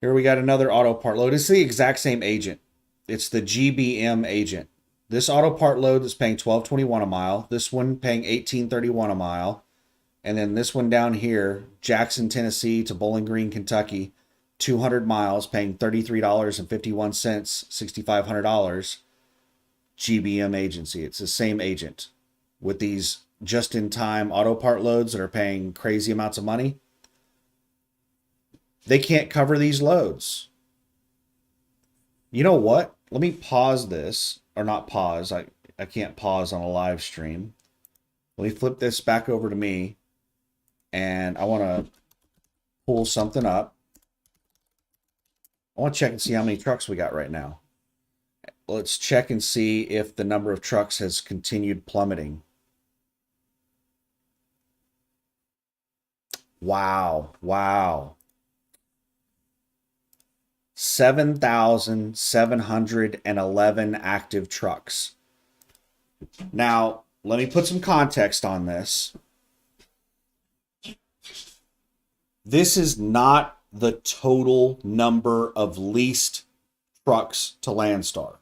Here we got another auto part load. It's the exact same agent. It's the GBM agent. This auto part load is paying $12.21 a mile. This one paying $18.31 a mile. And then this one down here, Jackson, Tennessee to Bowling Green, Kentucky, 200 miles, paying $33.51, $6,500. GBM agency. It's the same agent with these just-in-time auto part loads that are paying crazy amounts of money. They can't cover these loads. You know what? Let me pause this, or not pause. I can't pause on a live stream. Let me flip this back over to me, and I want to pull something up. I want to check and see how many trucks we got right now. Let's check and see if the number of trucks has continued plummeting. Wow. 7,711 active trucks. Now, let me put some context on this. This is not the total number of leased trucks to Landstar.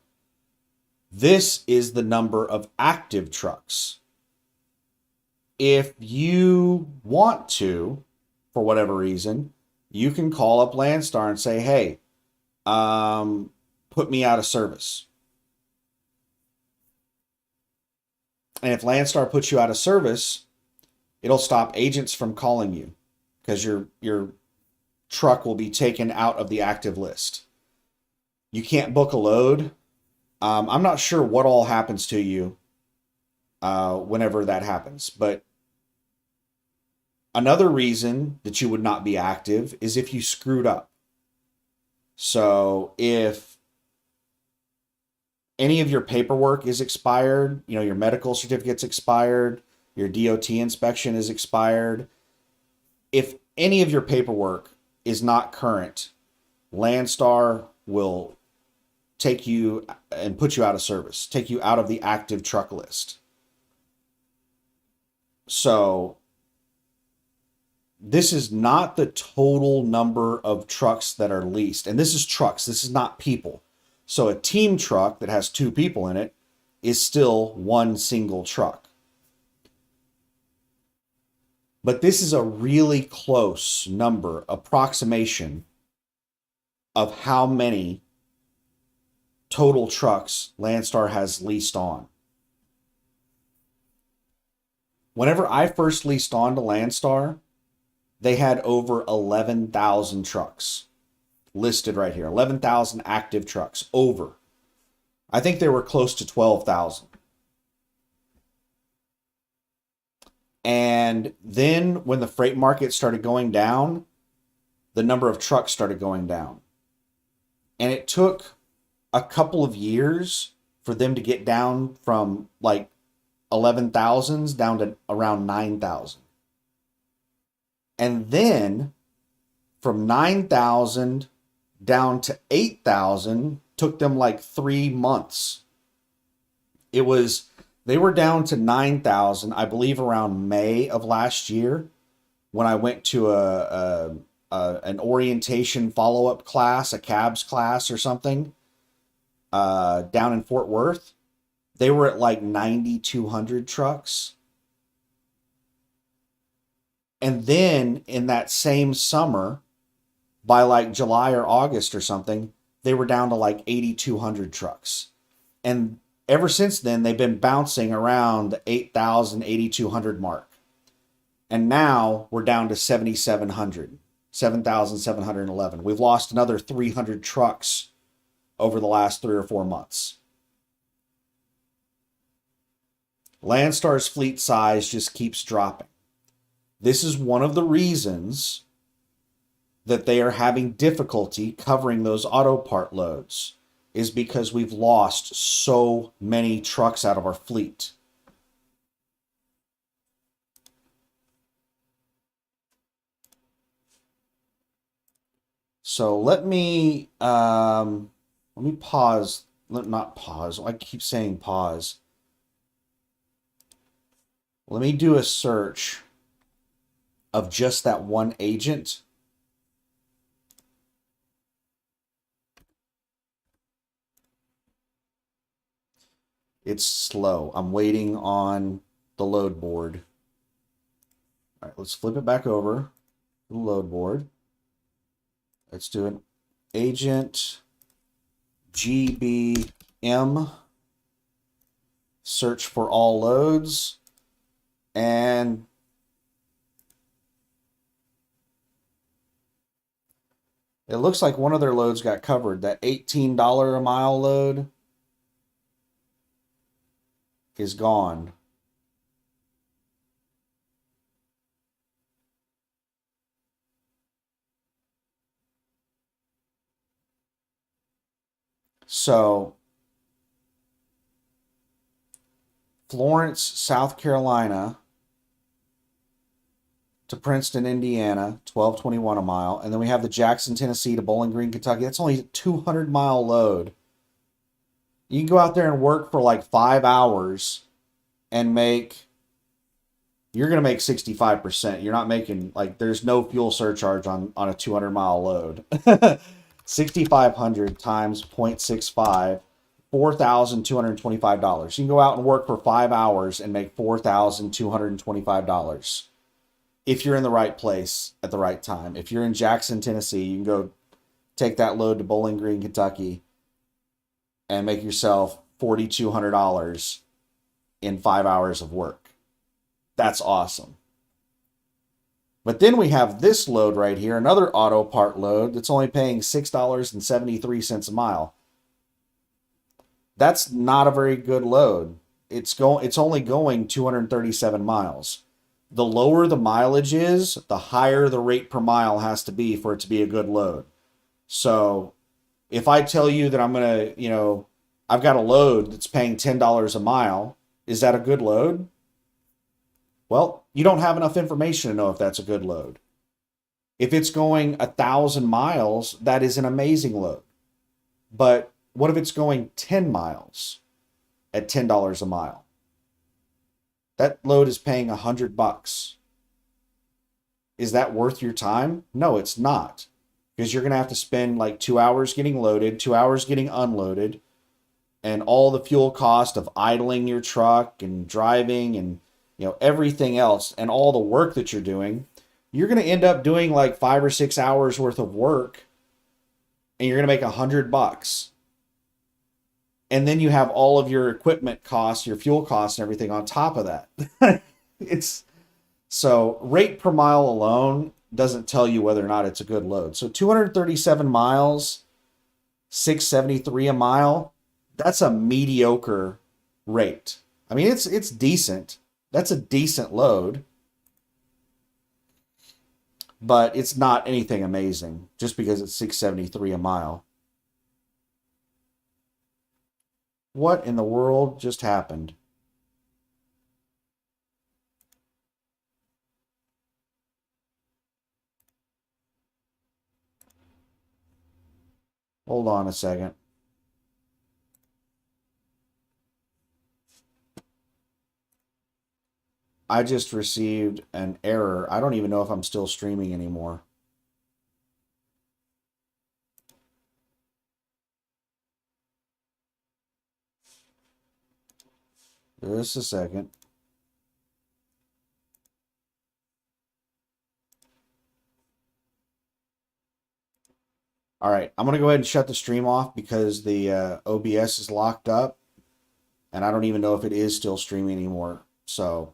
This is the number of active trucks. If you want to, for whatever reason, you can call up Landstar and say, hey, put me out of service. And if Landstar puts you out of service, it'll stop agents from calling you because your truck will be taken out of the active list. You can't book a load. I'm not sure what all happens to you whenever that happens. But another reason that you would not be active is if you screwed up. So if any of your paperwork is expired, your medical certificate's expired, your DOT inspection is expired. If any of your paperwork is not current, Landstar will take you and put you out of service, take you out of the active truck list. So this is not the total number of trucks that are leased. And this is trucks. This is not people. So a team truck that has 2 people in it is still one single truck. But this is a really close number, approximation of how many total trucks Landstar has leased on. Whenever I first leased on to Landstar, they had over 11,000 trucks listed right here. 11,000 active trucks, over. I think they were close to 12,000. And then when the freight market started going down, the number of trucks started going down. And it took a couple of years for them to get down from like 11,000s down to around 9,000. And then from 9,000 down to 8,000 took them like 3 months. They were down to 9,000, I believe, around May of last year when I went to an orientation follow-up class, a cabs class or something, down in Fort Worth. They were at like 9,200 trucks. And then in that same summer, by like July or August or something, they were down to like 8,200 trucks. And ever since then, they've been bouncing around the 8,000, 8,200 mark. And now we're down to 7,700, 7,711. We've lost another 300 trucks over the last 3 or 4 months. Landstar's fleet size just keeps dropping. This is one of the reasons that they are having difficulty covering those auto part loads, is because we've lost so many trucks out of our fleet. So let me pause. Not pause. I keep saying pause. Let me do a search of just that one agent. It's slow. I'm waiting on the load board. All right, let's flip it back over to the load board. Let's do an agent GBM, search for all loads, and it looks like one of their loads got covered. That $18 a mile load is gone. So Florence, South Carolina to Princeton, Indiana, $12.21 a mile. And then we have the Jackson, Tennessee to Bowling Green, Kentucky. That's only a 200-mile load. You can go out there and work for like 5 hours and you're going to make 65%. You're not making, like, there's no fuel surcharge on a 200-mile load. 6,500 times 0.65, $4,225. You can go out and work for 5 hours and make $4,225 if you're in the right place at the right time. If you're in Jackson, Tennessee, you can go take that load to Bowling Green, Kentucky, and make yourself $4,200 in 5 hours of work. That's awesome. But then we have this load right here, another auto part load that's only paying $6.73 a mile. That's not a very good load. it's only going 237 miles. The lower the mileage is, the higher the rate per mile has to be for it to be a good load. So if I tell you that I'm going to, I've got a load that's paying $10 a mile, is that a good load? Well, you don't have enough information to know if that's a good load. If it's going 1,000 miles, that is an amazing load. But what if it's going 10 miles at $10 a mile? That load is paying $100. Is that worth your time? No, it's not. Because you're going to have to spend like 2 hours getting loaded, 2 hours getting unloaded, and all the fuel cost of idling your truck and driving and everything else and all the work that you're doing. You're going to end up doing like 5 or 6 hours worth of work, and you're going to make $100. And then you have all of your equipment costs, your fuel costs, and everything on top of that. It's so rate per mile alone doesn't tell you whether or not it's a good load. So 237 miles, 673 a mile, that's a mediocre rate. I mean, it's decent. That's a decent load, but it's not anything amazing just because it's 673 a mile. What in the world just happened? Hold on a second. I just received an error. I don't even know if I'm still streaming anymore. Just a second. All right, I'm gonna go ahead and shut the stream off because the OBS is locked up, and I don't even know if it is still streaming anymore. So